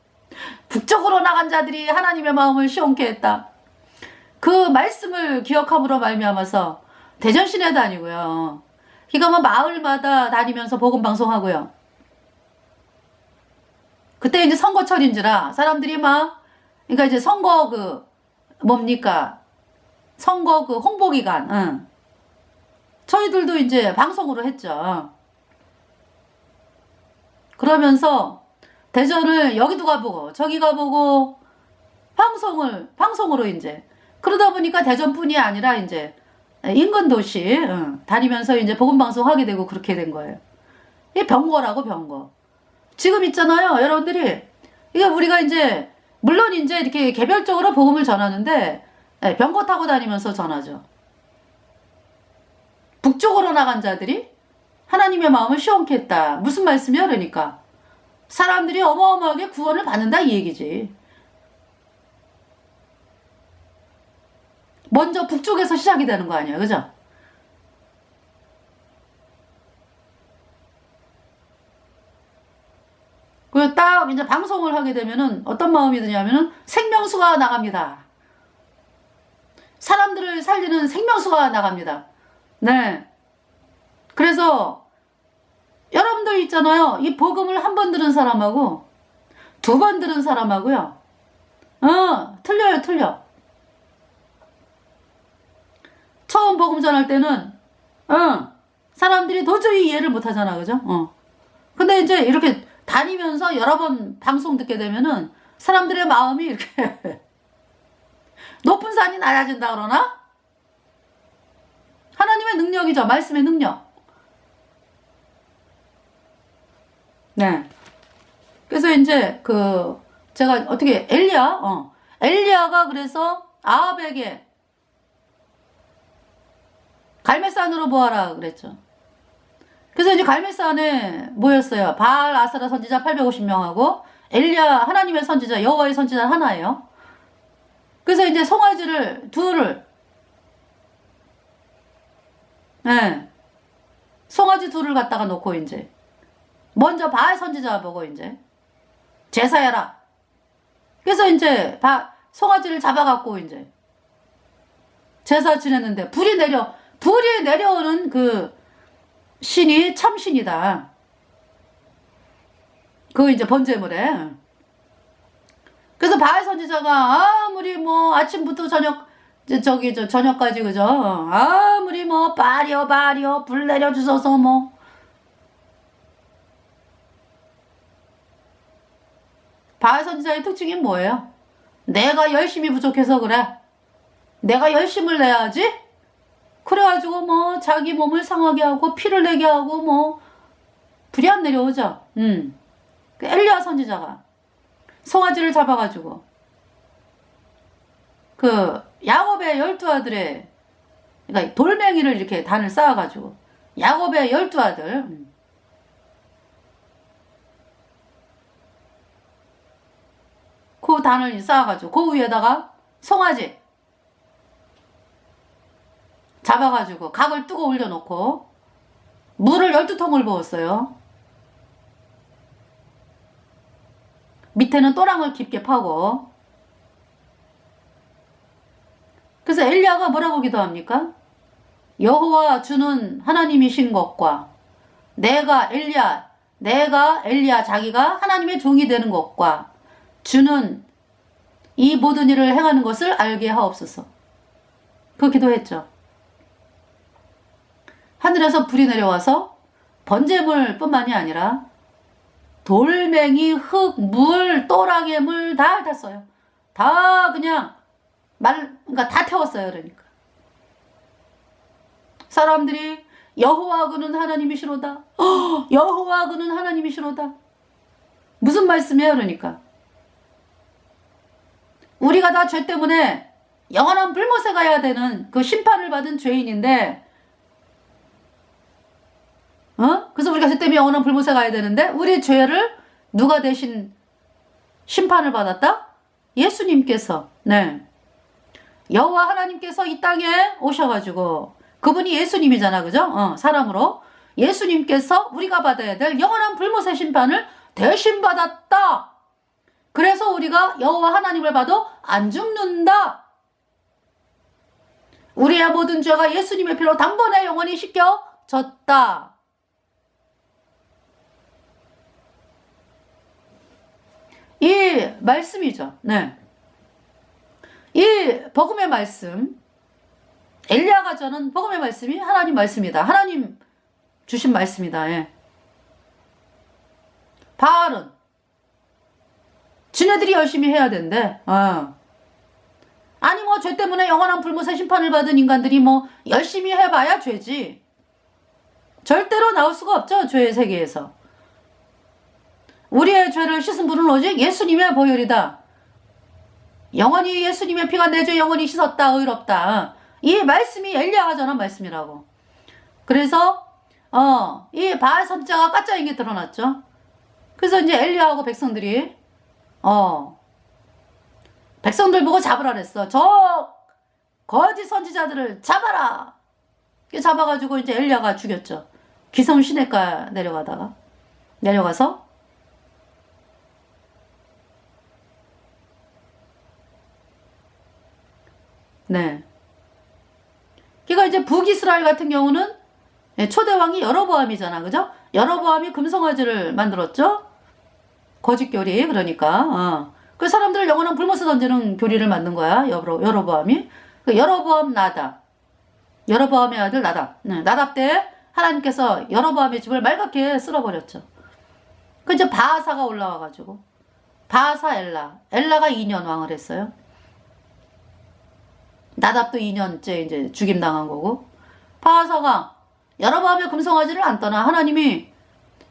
북쪽으로 나간 자들이 하나님의 마음을 시원케 했다. 그 말씀을 기억함으로 말미암아서 대전 시내 다니고요. 그러니까 뭐 마을마다 다니면서 복음 방송하고요. 그때 이제 선거철인지라 사람들이 그러니까 이제 선거 선거 홍보 기간, 저희들도 이제 방송으로 했죠. 그러면서 대전을 여기도 가보고 저기 가보고 방송으로 이제 그러다 보니까 대전뿐이 아니라 이제 인근 도시 다니면서 이제 복음 방송하게 되고 그렇게 된 거예요. 이게 병거라고 병거. 지금 있잖아요, 여러분들이. 이게 우리가 이제 물론 이제 이렇게 개별적으로 복음을 전하는데 병거 타고 다니면서 전하죠. 북쪽으로 나간 자들이 하나님의 마음을 시원케 했다. 무슨 말씀이야, 그러니까? 사람들이 어마어마하게 구원을 받는다 이 얘기지. 먼저 북쪽에서 시작이 되는 거 아니야, 그죠? 그리고 딱 이제 방송을 하게 되면은 어떤 마음이 드냐면은 생명수가 나갑니다. 사람들을 살리는 생명수가 나갑니다. 네. 그래서 여러분들 있잖아요. 이 복음을 한 번 들은 사람하고 두 번 들은 사람하고요. 틀려요, 틀려. 처음 복음 전할 때는 사람들이 도저히 이해를 못 하잖아. 그죠? 근데 이제 이렇게 다니면서 여러 번 방송 듣게 되면은 사람들의 마음이 이렇게 높은 산이 낮아진다 그러나? 하나님의 능력이죠. 말씀의 능력. 네. 그래서 이제 제가 어떻게 엘리야가 그래서 아합에게 갈멜산으로 모아라 그랬죠. 그래서 이제 갈멜산에 모였어요. 바알 아스라 선지자 850명하고 엘리야 하나님의 선지자 여호와의 선지자 하나예요. 그래서 이제 송아지를 송아지 둘을 갖다가 놓고 이제 먼저 바알 선지자 보고 이제 제사해라. 그래서 이제 송아지를 잡아갖고 이제 제사 지냈는데 불이 내려오는 그 신이 참신이다. 그 이제 번제물에. 그래서 바알 선지자가 아무리 뭐 아침부터 저녁까지 그죠? 아무리 뭐 바리어 불 내려 주셔서 뭐 바알 선지자의 특징이 뭐예요? 내가 열심히 부족해서 그래. 내가 열심을 내야지. 그래가지고 뭐 자기 몸을 상하게 하고 피를 내게 하고 뭐 불이 안 내려오죠. 그 엘리야 선지자가 송아지를 잡아가지고 그 야곱의 12아들의 그러니까 돌멩이를 이렇게 단을 쌓아가지고 야곱의 12아들 그 단을 쌓아가지고 그 위에다가 송아지 잡아가지고 각을 뜨고 올려놓고 물을 12통을 부었어요. 밑에는 또랑을 깊게 파고 그래서 엘리야가 뭐라고 기도합니까? 여호와 주는 하나님이신 것과 내가 엘리야 자기가 하나님의 종이 되는 것과 주는 이 모든 일을 행하는 것을 알게 하옵소서. 그 기도했죠. 하늘에서 불이 내려와서 번제물 뿐만이 아니라 돌멩이, 흙, 물, 또랑의 물 다 탔어요. 다 그냥 그러니까 다 태웠어요. 그러니까 사람들이 여호와 그는 하나님이시로다. 여호와 그는 하나님이시로다. 무슨 말씀이에요? 그러니까 우리가 다 죄 때문에 영원한 불못에 가야 되는 그 심판을 받은 죄인인데 그래서 우리가 죄 때문에 영원한 불못에 가야 되는데 우리 죄를 누가 대신 심판을 받았다? 예수님께서. 네. 여호와 하나님께서 이 땅에 오셔가지고 그분이 예수님이잖아. 그죠? 사람으로 예수님께서 우리가 받아야 될 영원한 불못의 심판을 대신 받았다. 그래서 우리가 여호와 하나님을 봐도 안 죽는다. 우리의 모든 죄가 예수님의 피로 단번에 영원히 씻겨졌다. 이 말씀이죠. 네. 이 복음의 말씀, 엘리야가 저는 복음의 말씀이 하나님 말씀이다. 하나님 주신 말씀이다. 예. 바알은 지네들이 열심히 해야 된대. 아니 뭐 죄 때문에 영원한 불못의 심판을 받은 인간들이 뭐 열심히 해봐야 죄지. 절대로 나올 수가 없죠. 죄의 세계에서. 우리의 죄를 씻은 분은 오직 예수님의 보혈이다. 영원히 예수님의 피가 내 죄 영원히 씻었다. 의롭다. 이 말씀이 엘리야가 전한 말씀이라고. 그래서 이 바알 선지자가 가짜인 게 드러났죠. 그래서 이제 엘리야하고 백성들이 백성들 보고 잡으라 그랬어. 저 거짓 선지자들을 잡아라. 잡아가지고 이제 엘리야가 죽였죠. 기성 시냇가 내려가서 네. 그러니까 이제 북이스라엘 같은 경우는 초대왕이 여로보암이잖아. 그죠? 여로보암이 금송아지를 만들었죠? 거짓 교리. 그러니까. 그 사람들을 영원한 불못에 던지는 교리를 만든 거야. 여로보암이. 그 여로보암 나답. 여로보암의 아들 나답. 네. 나답 때 하나님께서 여로보암의 집을 말갛게 쓸어버렸죠. 그 이제 바하사가 올라와가지고. 바하사 엘라가 2년 왕을 했어요. 나답도 2년째 이제 죽임당한 거고. 바하사가 여로보암의 금송아지를 안 떠나. 하나님이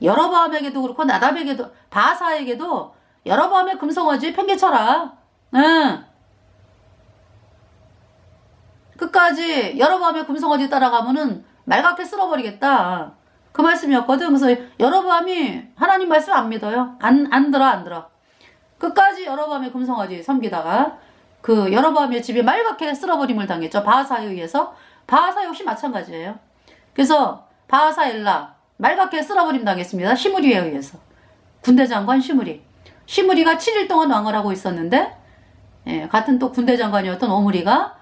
여로보암에게도 그렇고 나답에게도 바하사에게도 여로보암의 금송아지 팽개쳐라. 응. 끝까지 여로보암의 금송아지 따라가면은 말갛게 쓸어버리겠다. 그 말씀이었거든. 그래서 여로보암이 하나님 말씀 안 믿어요. 안 들어. 끝까지 여로보암의 금송아지 섬기다가 그 여로보암의 집이 말갛게 쓸어버림을 당했죠. 바하사에 의해서. 바하사 역시 마찬가지예요. 그래서 바하사 엘라 말갛게 쓸어버림 당했습니다. 시므리에 의해서. 군대 장관 시므리가 7일 동안 왕을 하고 있었는데 같은 또 군대 장관이었던 오므리가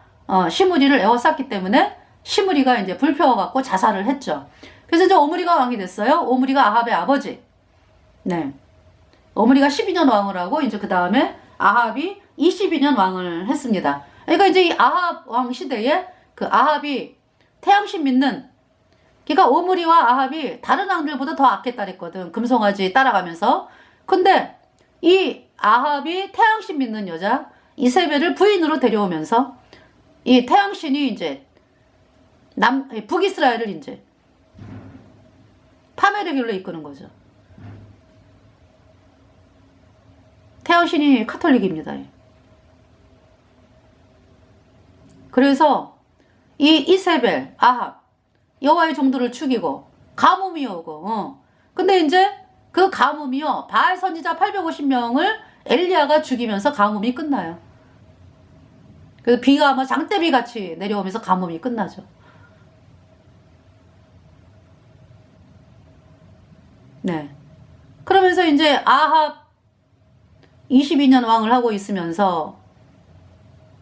시므리를 에워쌌기 때문에 시므리가 이제 불태워갖고 자살을 했죠. 그래서 이제 오므리가 왕이 됐어요. 오므리가 아합의 아버지. 네. 오므리가 12년 왕을 하고 이제 그 다음에 아합이 22년 왕을 했습니다. 그러니까 이제 이 아합 왕 시대에 그 아합이 태양신 믿는, 그러니까 오므리와 아합이 다른 왕들보다 더 악했다 그랬거든. 금송아지 따라가면서. 근데 이 아합이 태양신 믿는 여자 이세벨을 부인으로 데려오면서 이 태양신이 이제 북이스라엘을 이제 파멸의 길로 이끄는 거죠. 태양신이 카톨릭입니다. 그래서 이 이세벨, 아합, 여호와의 종들을 죽이고 가뭄이 오고, 근데 이제 그 가뭄이요, 바알 선지자 850명을 엘리야가 죽이면서 가뭄이 끝나요. 그래서 비가 아마 장대비 같이 내려오면서 가뭄이 끝나죠. 네. 그러면서 이제 아합 22년 왕을 하고 있으면서,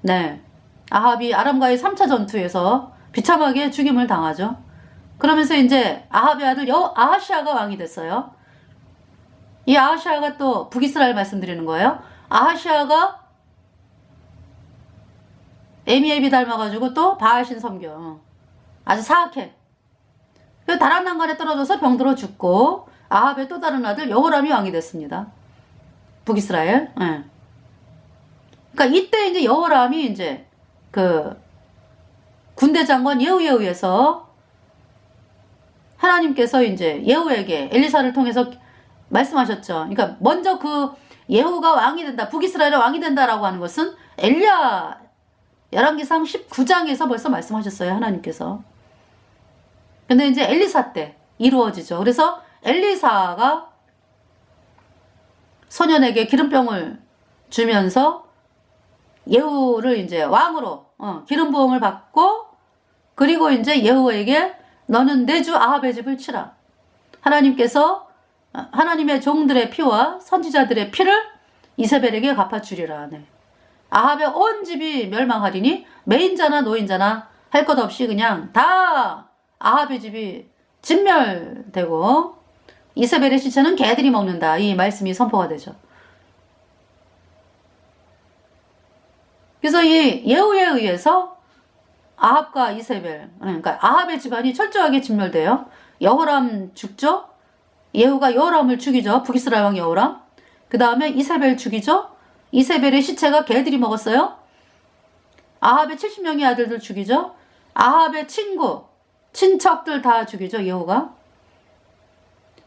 네, 아합이 아람과의 3차 전투에서 비참하게 죽임을 당하죠. 그러면서 이제 아합의 아들 아하시아가 왕이 됐어요. 이 아하시아가 또 북이스라엘 말씀드리는 거예요. 아하시아가 에미앱이 닮아가지고 또 바알신 섬겨. 아주 사악해. 그 다란난간에 떨어져서 병들어 죽고 아합의 또 다른 아들 여호람이 왕이 됐습니다. 북이스라엘. 네. 그러니까 이때 이제 여호람이 이제 그 군대 장관 예후에 의해서 하나님께서 이제 예후에게 엘리사를 통해서 말씀하셨죠. 그러니까 먼저 그 예후가 왕이 된다, 북이스라엘의 왕이 된다라고 하는 것은 엘리야 열왕기상 19장에서 벌써 말씀하셨어요, 하나님께서. 근데 이제 엘리사 때 이루어지죠. 그래서 엘리사가 소년에게 기름병을 주면서 예후를 이제 왕으로 기름 부음을 받고, 그리고 이제 예후에게 너는 내 주 아합의 집을 치라. 하나님께서 하나님의 종들의 피와 선지자들의 피를 이세벨에게 갚아주리라. 네. 아합의 온 집이 멸망하리니 매인자나 노인자나 할 것 없이 그냥 다 아합의 집이 진멸되고 이세벨의 시체는 개들이 먹는다. 이 말씀이 선포가 되죠. 그래서 이 예후에 의해서 아합과 이세벨, 그러니까 아합의 집안이 철저하게 진멸돼요. 여호람 죽죠. 예후가 여호람을 죽이죠. 북이스라엘 왕 여호람. 그 다음에 이세벨 죽이죠. 이세벨의 시체가 개들이 먹었어요. 아합의 70명의 아들들 죽이죠. 아합의 친구, 친척들 다 죽이죠. 예후가.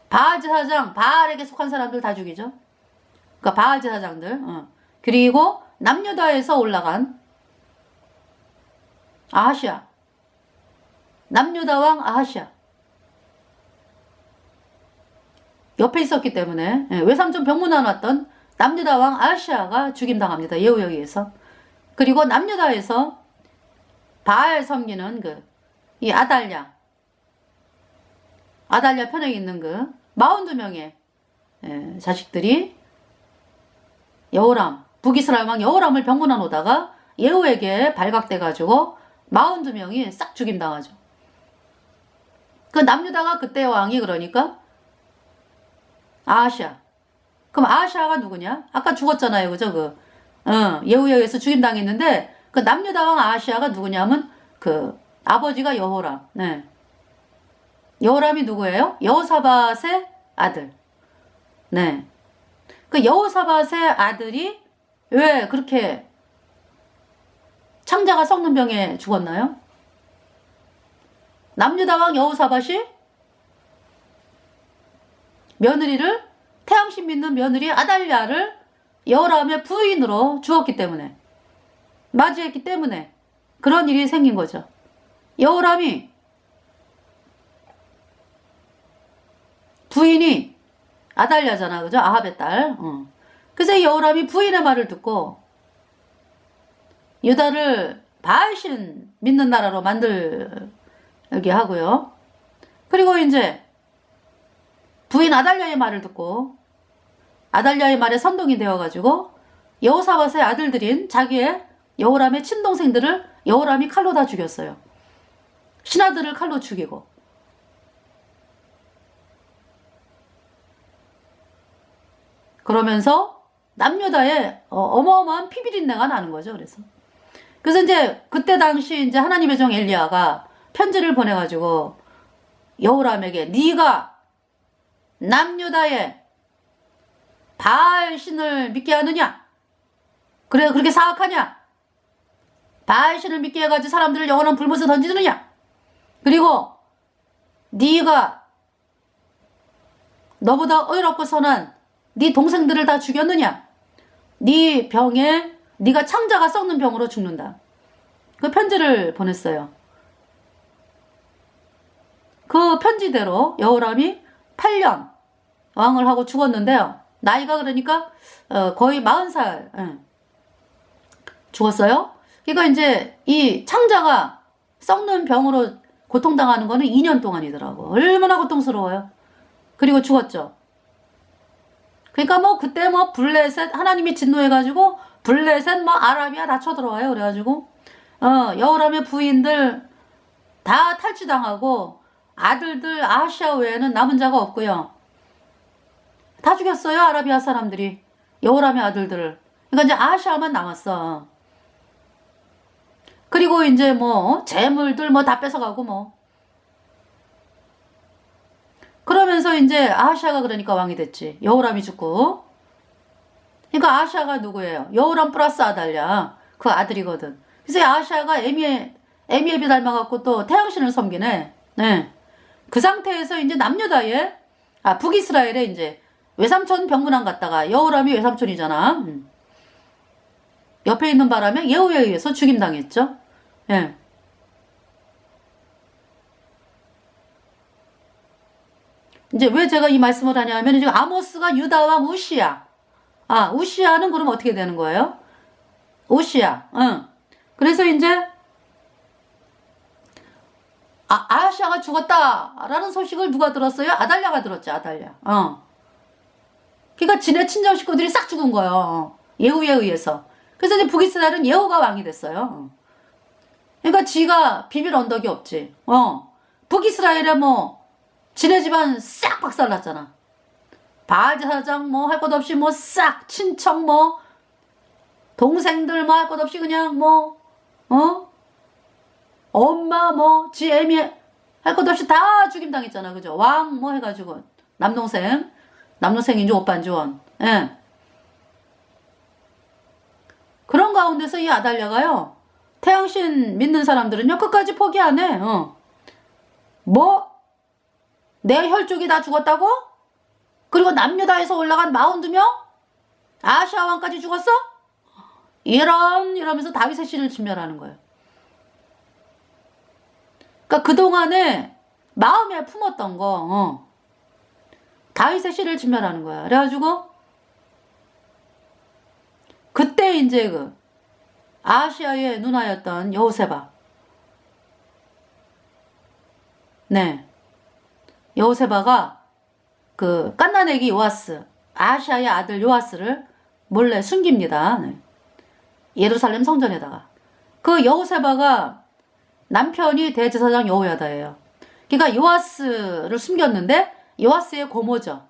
바알 제사장, 바알에게 속한 사람들 다 죽이죠. 그러니까 바알 제사장들. 그리고 남유다에서 올라간 아하시아, 남유다 왕 아하시아 옆에 있었기 때문에 외삼촌 병문안 왔던 남유다 왕 아하시아가 죽임당합니다. 예후에 의해서. 그리고 남유다에서 바알 섬기는 이 아달랴 편에 있는 42명의 자식들이 여호람, 북이스라엘 왕 여호람을 병문안 오다가 예후에게 발각돼가지고 42명이 싹 죽임당하죠. 그 남유다가 그때 왕이 그러니까 아하시아. 그럼 아하시아가 누구냐? 아까 죽었잖아요. 그죠? 예후에 의해서 죽임당했는데 그 남유다 왕 아하시아가 누구냐면 그 아버지가 여호람. 네. 여호람이 누구예요? 여호사밧의 아들. 네. 그 여호사밧의 아들이 왜 그렇게 창자가 썩는 병에 죽었나요? 남유다 왕 여호사밧이 며느리를, 태양신 믿는 며느리 아달랴를 여호람의 부인으로 주었기 때문에, 맞이했기 때문에 그런 일이 생긴 거죠. 여호람이 부인이 아달랴잖아, 그죠? 아합의 딸. 그래서 여호람이 부인의 말을 듣고 유다를 바알신 믿는 나라로 만들게 하고요. 그리고 이제 부인 아달랴의 말을 듣고 아달랴의 말에 선동이 되어가지고 여호사밧의 아들들인 자기의 여호람의 친동생들을 여호람이 칼로 다 죽였어요. 신하들을 칼로 죽이고. 그러면서 남유다에 어마어마한 피비린내가 나는 거죠. 그래서 이제 그때 당시 이제 하나님의 종 엘리야가 편지를 보내가지고 여호람에게 네가 남유다에 바알 신을 믿게 하느냐? 그래 그렇게 사악하냐? 바알 신을 믿게 해가지고 사람들을 영원한 불못에 던지느냐? 그리고 네가 너보다 어이롭고 선한 네 동생들을 다 죽였느냐? 네 병에 네가 창자가 썩는 병으로 죽는다. 그 편지를 보냈어요. 그 편지대로 여호람이 8년 왕을 하고 죽었는데요. 나이가 그러니까 거의 40살 죽었어요. 그러니까 이제 이 창자가 썩는 병으로 고통당하는 거는 2년 동안이더라고. 얼마나 고통스러워요. 그리고 죽었죠. 그러니까 뭐 그때 뭐 블레셋 하나님이 진노해가지고 블레셋 뭐 아라비아 다 쳐들어와요. 그래가지고 여호람의 부인들 다 탈취당하고 아들들 아하시아 외에는 남은 자가 없고요. 다 죽였어요. 아라비아 사람들이 여호람의 아들들을. 그러니까 이제 아하시아만 남았어. 그리고 이제 뭐 재물들 뭐 다 뺏어가고 뭐. 그러면서 이제 아하시아가 그러니까 왕이 됐지. 여호람이 죽고. 그러니까 아하시아가 누구예요? 여호람 플러스 아달랴. 그 아들이거든. 그래서 아하시아가 에미앱이 닮아갖고 또 태양신을 섬기네. 네. 그 상태에서 이제 남유다에 북이스라엘에 이제 외삼촌 병문안 갔다가 여호람이 외삼촌이잖아. 옆에 있는 바람에 예후에 의해서 죽임당했죠. 예. 이제 왜 제가 이 말씀을 하냐면 지금 아모스가 유다 왕 우시야. 우시야는 그럼 어떻게 되는 거예요? 우시야. 응. 그래서 이제 아하시아가 죽었다라는 소식을 누가 들었어요? 아달랴가 들었지. 아달랴. 그러니까 지네 친정 식구들이 싹 죽은 거예요. 예후에 의해서. 그래서 이제 북이스라엘은 예후가 왕이 됐어요. 그러니까 지가 비빌 언덕이 없지. 북이스라엘에 뭐 지네 집안 싹 박살났잖아. 바알 제사장 뭐 할 것 없이 뭐 싹 친척 뭐 동생들 뭐 할 것 없이 그냥 뭐 엄마 뭐 지 애미 할 것 없이 다 죽임당했잖아. 그죠? 왕 뭐 해가지고 남동생인지 오빠인지 원. 예. 그런 가운데서 이 아달랴가요. 태양신 믿는 사람들은요. 끝까지 포기 안 해. 뭐? 내 혈족이 다 죽었다고? 그리고 남유다에서 올라간 42명? 아하시아 왕까지 죽었어? 이러면서 다윗의 씨를 진멸하는 거예요. 그러니까 그동안에 마음에 품었던 거 다윗의 씨를 진멸하는 거야. 그래가지고 그때 이제 그 아하시아의 누나였던 여호세바. 네. 여호세바가 그 깐나네기 요아스, 아하시아의 아들 요아스를 몰래 숨깁니다. 네. 예루살렘 성전에다가. 그 여호세바가 남편이 대제사장 여호야다예요. 그러니까 요아스를 숨겼는데 요아스의 고모죠.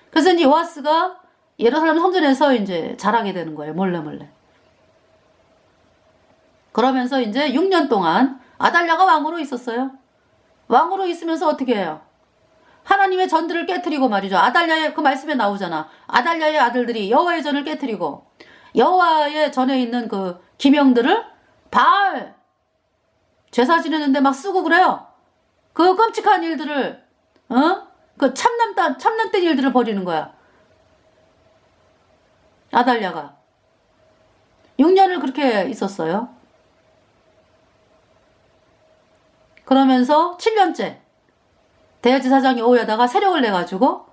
그래서 이제 요아스가 예루살렘 성전에서 이제 자라게 되는 거예요. 몰래. 그러면서 이제 6년 동안 아달랴가 왕으로 있었어요. 왕으로 있으면서 어떻게 해요? 하나님의 전들을 깨트리고 말이죠. 아달랴의 그 말씀에 나오잖아. 아달랴의 아들들이 여호와의 전을 깨트리고 여호와의 전에 있는 그 기명들을 바알 제사 지내는데 막 쓰고 그래요. 그 끔찍한 일들을 그 참남된 일들을 벌이는 거야. 아달랴가 6년을 그렇게 있었어요. 그러면서 7년째 대제사장 여호야다가 세력을 내가지고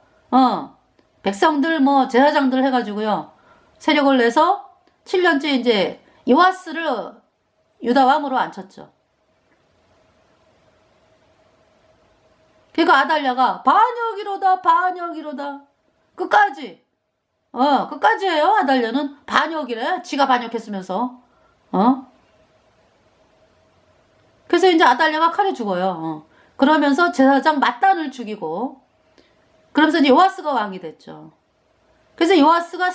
백성들 뭐 제사장들 해가지고요 세력을 내서 7년째 이제 요아스를 유다 왕으로 앉혔죠. 그러니까 아달랴가 반역이로다 끝까지 해요. 아달랴는 반역이래. 지가 반역했으면서 그래서 이제 아달랴가 칼에 죽어요. 그러면서 제사장 mat단을 죽이고 그러면서 이제 요아스가 왕이 됐죠. 그래서 요아스가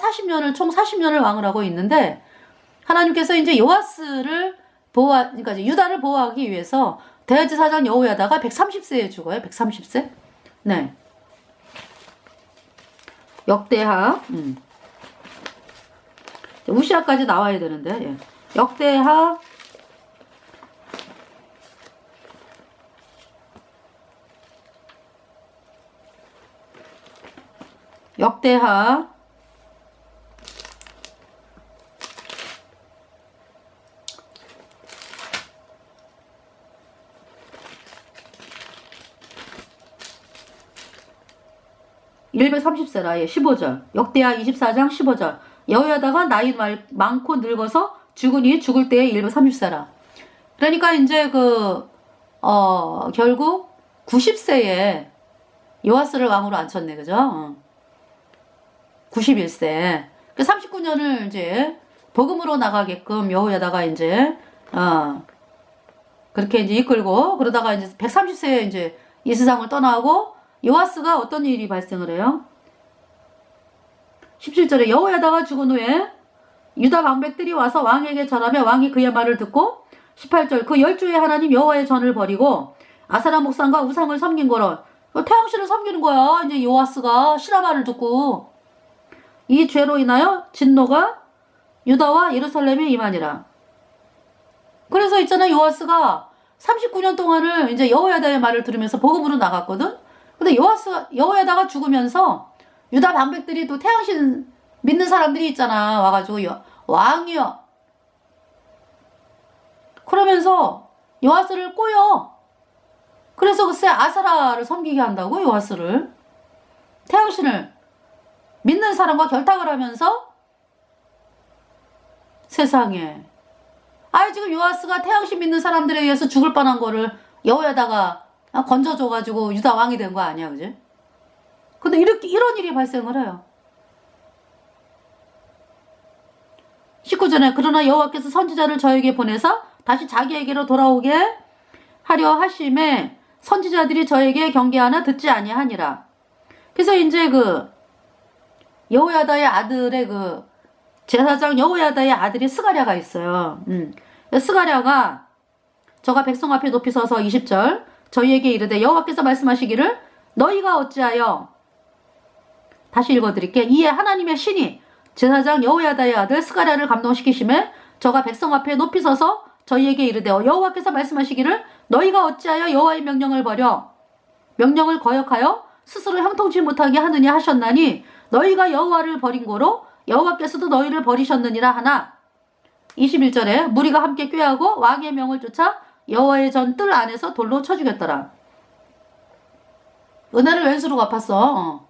총 40년을 왕을 하고 있는데, 하나님께서 이제 요아스를 그러니까 이제 유다를 보호하기 위해서 대제사장 여호야다가 130세에 죽어요. 130세. 네. 역대하. 우시아까지 나와야 되는데, 예. 역대하. 역대하 130세라. 예, 15절. 역대하 24장 15절. 여호야다가 나이 많고 늙어서 죽으니 죽을 때에 130세라. 그러니까 이제 결국 90세에 요아스를 왕으로 앉혔네, 그죠? 91세. 39년을 이제 복음으로 나가게끔 여호야다가 이제 그렇게 이제 이끌고, 그러다가 이제 130세에 이제 이 세상을 떠나고, 요아스가 어떤 일이 발생을 해요? 17절에 여호야다가 죽은 후에 유다 방백들이 와서 왕에게 절하며 왕이 그의 말을 듣고, 18절 그 열조의 하나님 여호와의 전을 버리고 아사라 목상과 우상을 섬긴 거로, 태양신을 섬기는 거야. 이제 요아스가 시라말을 듣고, 이 죄로 인하여 진노가 유다와 예루살렘에 임하니라. 그래서 있잖아, 요아스가 39년 동안을 이제 여호야다의 말을 들으면서 복음으로 나갔거든. 근데 여호야다가 죽으면서 유다 방백들이 또 태양신 믿는 사람들이 있잖아, 와가지고 왕이여, 그러면서 요아스를 꼬여. 그래서 글쎄 아사라를 섬기게 한다고, 요아스를. 태양신을 믿는 사람과 결탁을 하면서. 세상에. 지금 요아스가 태양신 믿는 사람들에 의해서 죽을 뻔한 거를 여호야다가 건져줘가지고 유다 왕이 된 거 아니야, 그지? 근데 이런 일이 발생을 해요. 19절에 그러나 여호와께서 선지자를 저에게 보내사 다시 자기에게로 돌아오게 하려 하심에 선지자들이 저에게 경계하나 듣지 아니하니라. 그래서 이제 여호야다의 아들의 제사장 여호야다의 아들이 스가랴가 있어요. 스가랴가 저가 백성 앞에 높이 서서 20절 저희에게 이르되 여호와께서 말씀하시기를 너희가 어찌하여, 다시 읽어드릴게. 이에 하나님의 신이 제사장 여호야다의 아들 스가랴를 감동시키심에 저가 백성 앞에 높이 서서 저희에게 이르되 여호와께서 말씀하시기를 너희가 어찌하여 여호와의 명령을 거역하여 스스로 형통치 못하게 하느냐 하셨나니 너희가 여호와를 버린 거로 여호와께서도 너희를 버리셨느니라 하나. 21절에 무리가 함께 꾀하고 왕의 명을 쫓아 여호와의 전 뜰 안에서 돌로 쳐 죽였더라. 은혜를 왼수로 갚았어.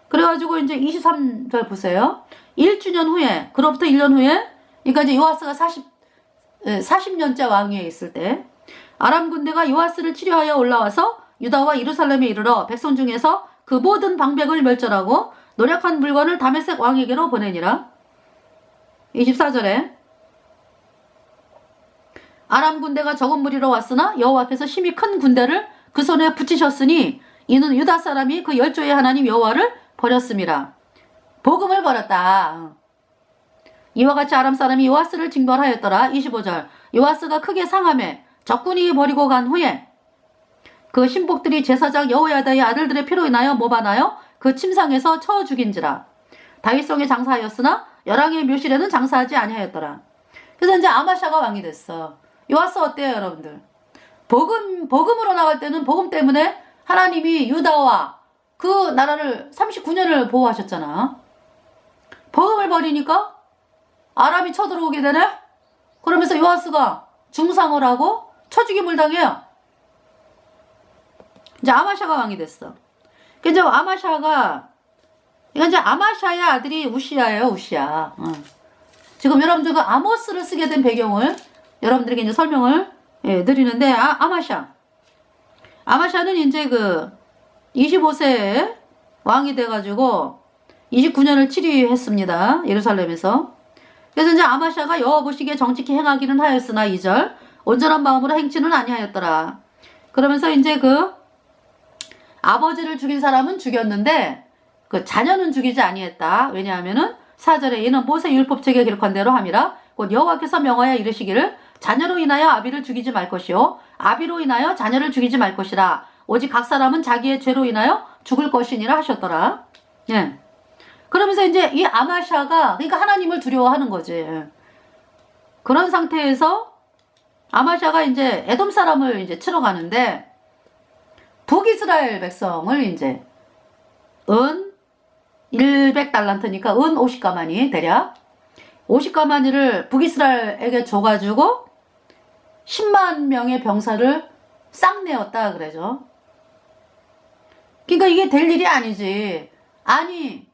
그래가지고 이제 23절 보세요. 1주년 후에, 그로부터 1년 후에, 그러니까 이제 요아스가 40년째 왕위에 있을 때, 아람 군대가 요아스를 치료하여 올라와서 유다와 예루살렘에 이르러 백성 중에서 그 모든 방백을 멸절하고 노력한 물건을 다메섹 왕에게로 보내니라. 24절에 아람 군대가 적은 무리로 왔으나 여호와께서 심히 큰 군대를 그 손에 붙이셨으니 이는 유다 사람이 그 열조의 하나님 여호와를 버렸음이라. 복음을 버렸다. 이와 같이 아람 사람이 요아스를 징벌하였더라. 25절 요아스가 크게 상함에 적군이 버리고 간 후에 그 신복들이 제사장 여호야다의 아들들의 피로 인하여 모반하여 그 침상에서 쳐 죽인지라. 다윗성에 장사하였으나 열왕의 묘실에는 장사하지 아니하였더라. 그래서 이제 아마샤가 왕이 됐어. 요아스 어때요, 여러분들? 복음으로 나갈 때는 복음 때문에 하나님이 유다와 그 나라를 39년을 보호하셨잖아. 복음을 버리니까 아람이 쳐들어오게 되네? 그러면서 요아스가 중상을 하고 쳐죽임을 당해요. 이제 아마샤가 왕이 됐어. 이제 이제 아마샤의 아들이 우시야예요, 우시야. 지금 여러분들 아모스를 쓰게 된 배경을 여러분들에게 이제 설명을 드리는데, 아마샤는 이제 25세에 왕이 돼가지고 29년을 치리했습니다. 예루살렘에서. 그래서 이제 아마샤가 여호와 보시기에 정직히 행하기는 하였으나 2절 온전한 마음으로 행치는 아니하였더라. 그러면서 이제 아버지를 죽인 사람은 죽였는데 그 자녀는 죽이지 아니했다. 왜냐하면은 4절에 이는 모세 율법책에 기록한 대로 함이라. 곧 여호와께서 명하여 이르시기를 자녀로 인하여 아비를 죽이지 말 것이요 아비로 인하여 자녀를 죽이지 말 것이라. 오직 각 사람은 자기의 죄로 인하여 죽을 것이니라 하셨더라. 예. 그러면서 이제 이 아마샤가 그러니까 하나님을 두려워하는 거지. 그런 상태에서 아마샤가 이제 에돔 사람을 이제 치러 가는데 북이스라엘 백성을 이제 은 100달란트니까 은 50가마니 대략 50가마니를 북이스라엘에게 줘가지고 10만 명의 병사를 싹 내었다 그러죠. 그러니까 이게 될 일이 아니지. 아니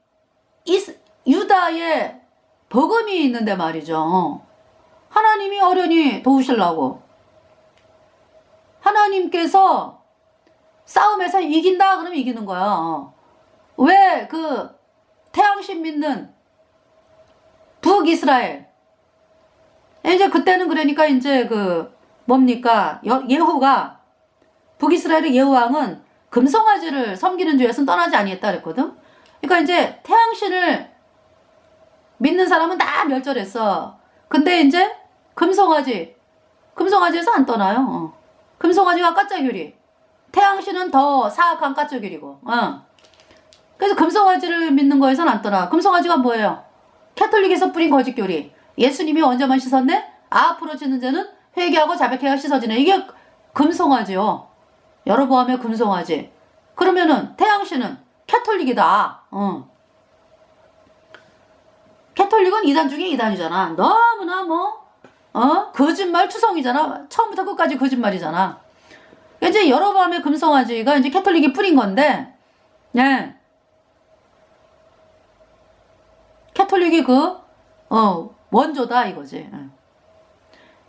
유다에 버금이 있는데 말이죠. 하나님이 어련히 도우시려고 하나님께서 싸움에서 이긴다 그러면 이기는 거야. 왜 그 태양신 믿는 북이스라엘 이제 그때는 그러니까 이제 그 뭡니까 예후가 북이스라엘의 예후왕은 금송아지를 섬기는 죄에서는 떠나지 아니했다 그랬거든. 그러니까 이제 태양신을 믿는 사람은 다 멸절했어. 근데 이제 금송아지에서 안 떠나요. 금송아지가 까짜규리 태양신은 더 사악한 까짜규리고 그래서 금송아지를 믿는 거에선 안 떠나. 금송아지가 뭐예요? 캐톨릭에서 뿌린 거짓교리. 예수님이 원자만 씻었네? 앞으로 지는 자는 회개하고 자백해야 씻어지네. 이게 금송아지요. 여러보암의 금송아지. 그러면은 태양신은 캐톨릭이다. 캐톨릭은 이단 중에 이단이잖아. 너무나 거짓말 투성이잖아. 처음부터 끝까지 거짓말이잖아. 이제 여러보암의 금송아지가 이제 캐톨릭이 뿌린 건데, 네. 캐톨릭이 원조다 이거지.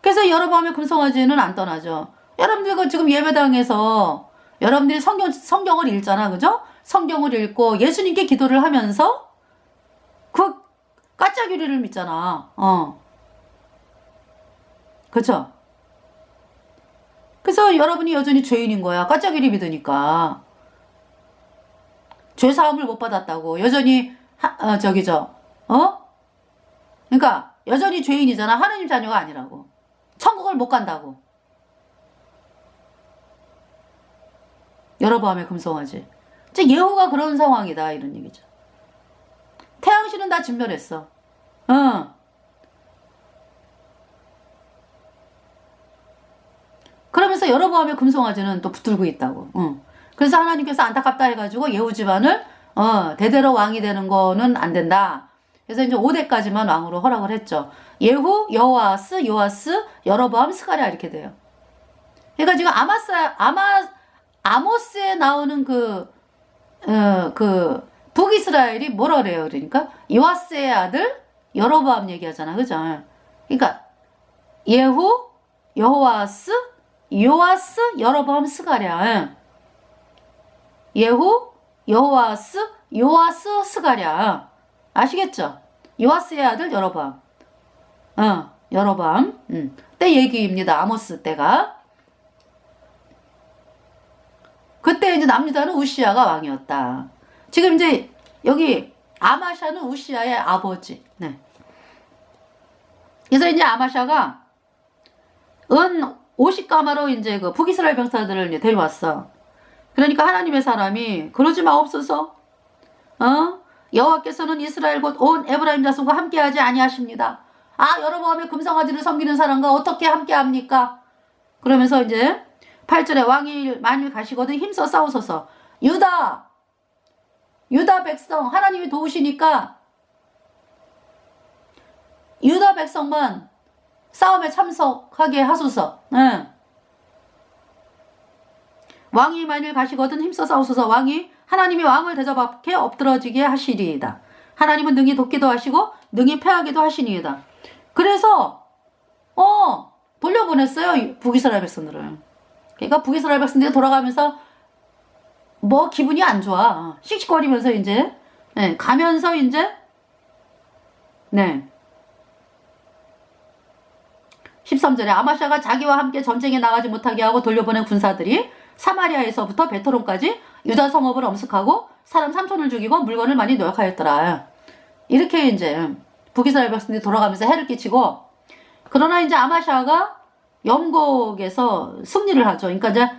그래서 여러보암의 금송아지는 안 떠나죠. 여러분들 그 지금 예배당에서 여러분들이 성경을 읽잖아, 그죠? 성경을 읽고 예수님께 기도를 하면서 그 까짜규리를 믿잖아. 그쵸? 그래서 여러분이 여전히 죄인인 거야. 까짜규리 믿으니까. 죄사함을 못 받았다고. 여전히 그러니까 여전히 죄인이잖아. 하나님 자녀가 아니라고. 천국을 못 간다고. 여러보암의 금송아지. 이제 예후가 그런 상황이다 이런 얘기죠. 태양신은 다 진멸했어. 그러면서 여러보암의 금송아지는 또 붙들고 있다고. 그래서 하나님께서 안타깝다 해가지고 예후 집안을 대대로 왕이 되는 거는 안 된다. 그래서 이제 5대까지만 왕으로 허락을 했죠. 예후, 여호아스, 요아스, 여로보암, 스가랴 이렇게 돼요. 그러니까 지금 아모스에 나오는 그 북이스라엘이 뭐라 그래요? 그러니까 요아스의 아들 여로보암 얘기하잖아, 그죠? 그러니까 예후, 여호아스, 요아스, 여로보암, 스가랴. 예후, 여호아스, 요아스, 스가랴. 아시겠죠? 요아스의 아들 여로보암. 여로보암. 때 얘기입니다. 아모스 때가. 그때 이제 남유다는 우시야가 왕이었다. 지금 이제 여기 아마샤는 우시야의 아버지. 네. 그래서 이제 아마샤가 은 50가마로 이제 그 북이스라엘 병사들을 이제 데려왔어. 그러니까 하나님의 사람이 그러지 마옵소서. 여호와께서는 이스라엘 곧 온 에브라임 자손과 함께하지 아니하십니다. 여로보암의 금송아지를 섬기는 사람과 어떻게 함께합니까? 그러면서 이제 8절에 왕이 만일 가시거든 힘써 싸우소서. 유다 백성 하나님이 도우시니까 유다 백성만 싸움에 참석하게 하소서. 왕이 만일 가시거든 힘써 싸우소서. 왕이 하나님이 왕을 대접하게 엎드러지게 하시리이다. 하나님은 능히 돕기도 하시고 능히 패하기도 하시니이다. 그래서 돌려보냈어요. 북이스라엘 백성들을. 그러니까 북이스라엘 백성들이 돌아가면서 뭐 기분이 안 좋아. 씩씩거리면서 이제 가면서 이제 13절에 아마샤가 자기와 함께 전쟁에 나가지 못하게 하고 돌려보낸 군사들이 사마리아에서부터 베토론까지 유다 성읍을 엄습하고 사람 삼촌을 죽이고 물건을 많이 노역하였더라. 이렇게 이제 북이스라엘 백성들이 돌아가면서 해를 끼치고, 그러나 이제 아마샤가 영국에서 승리를 하죠. 그러니까 이제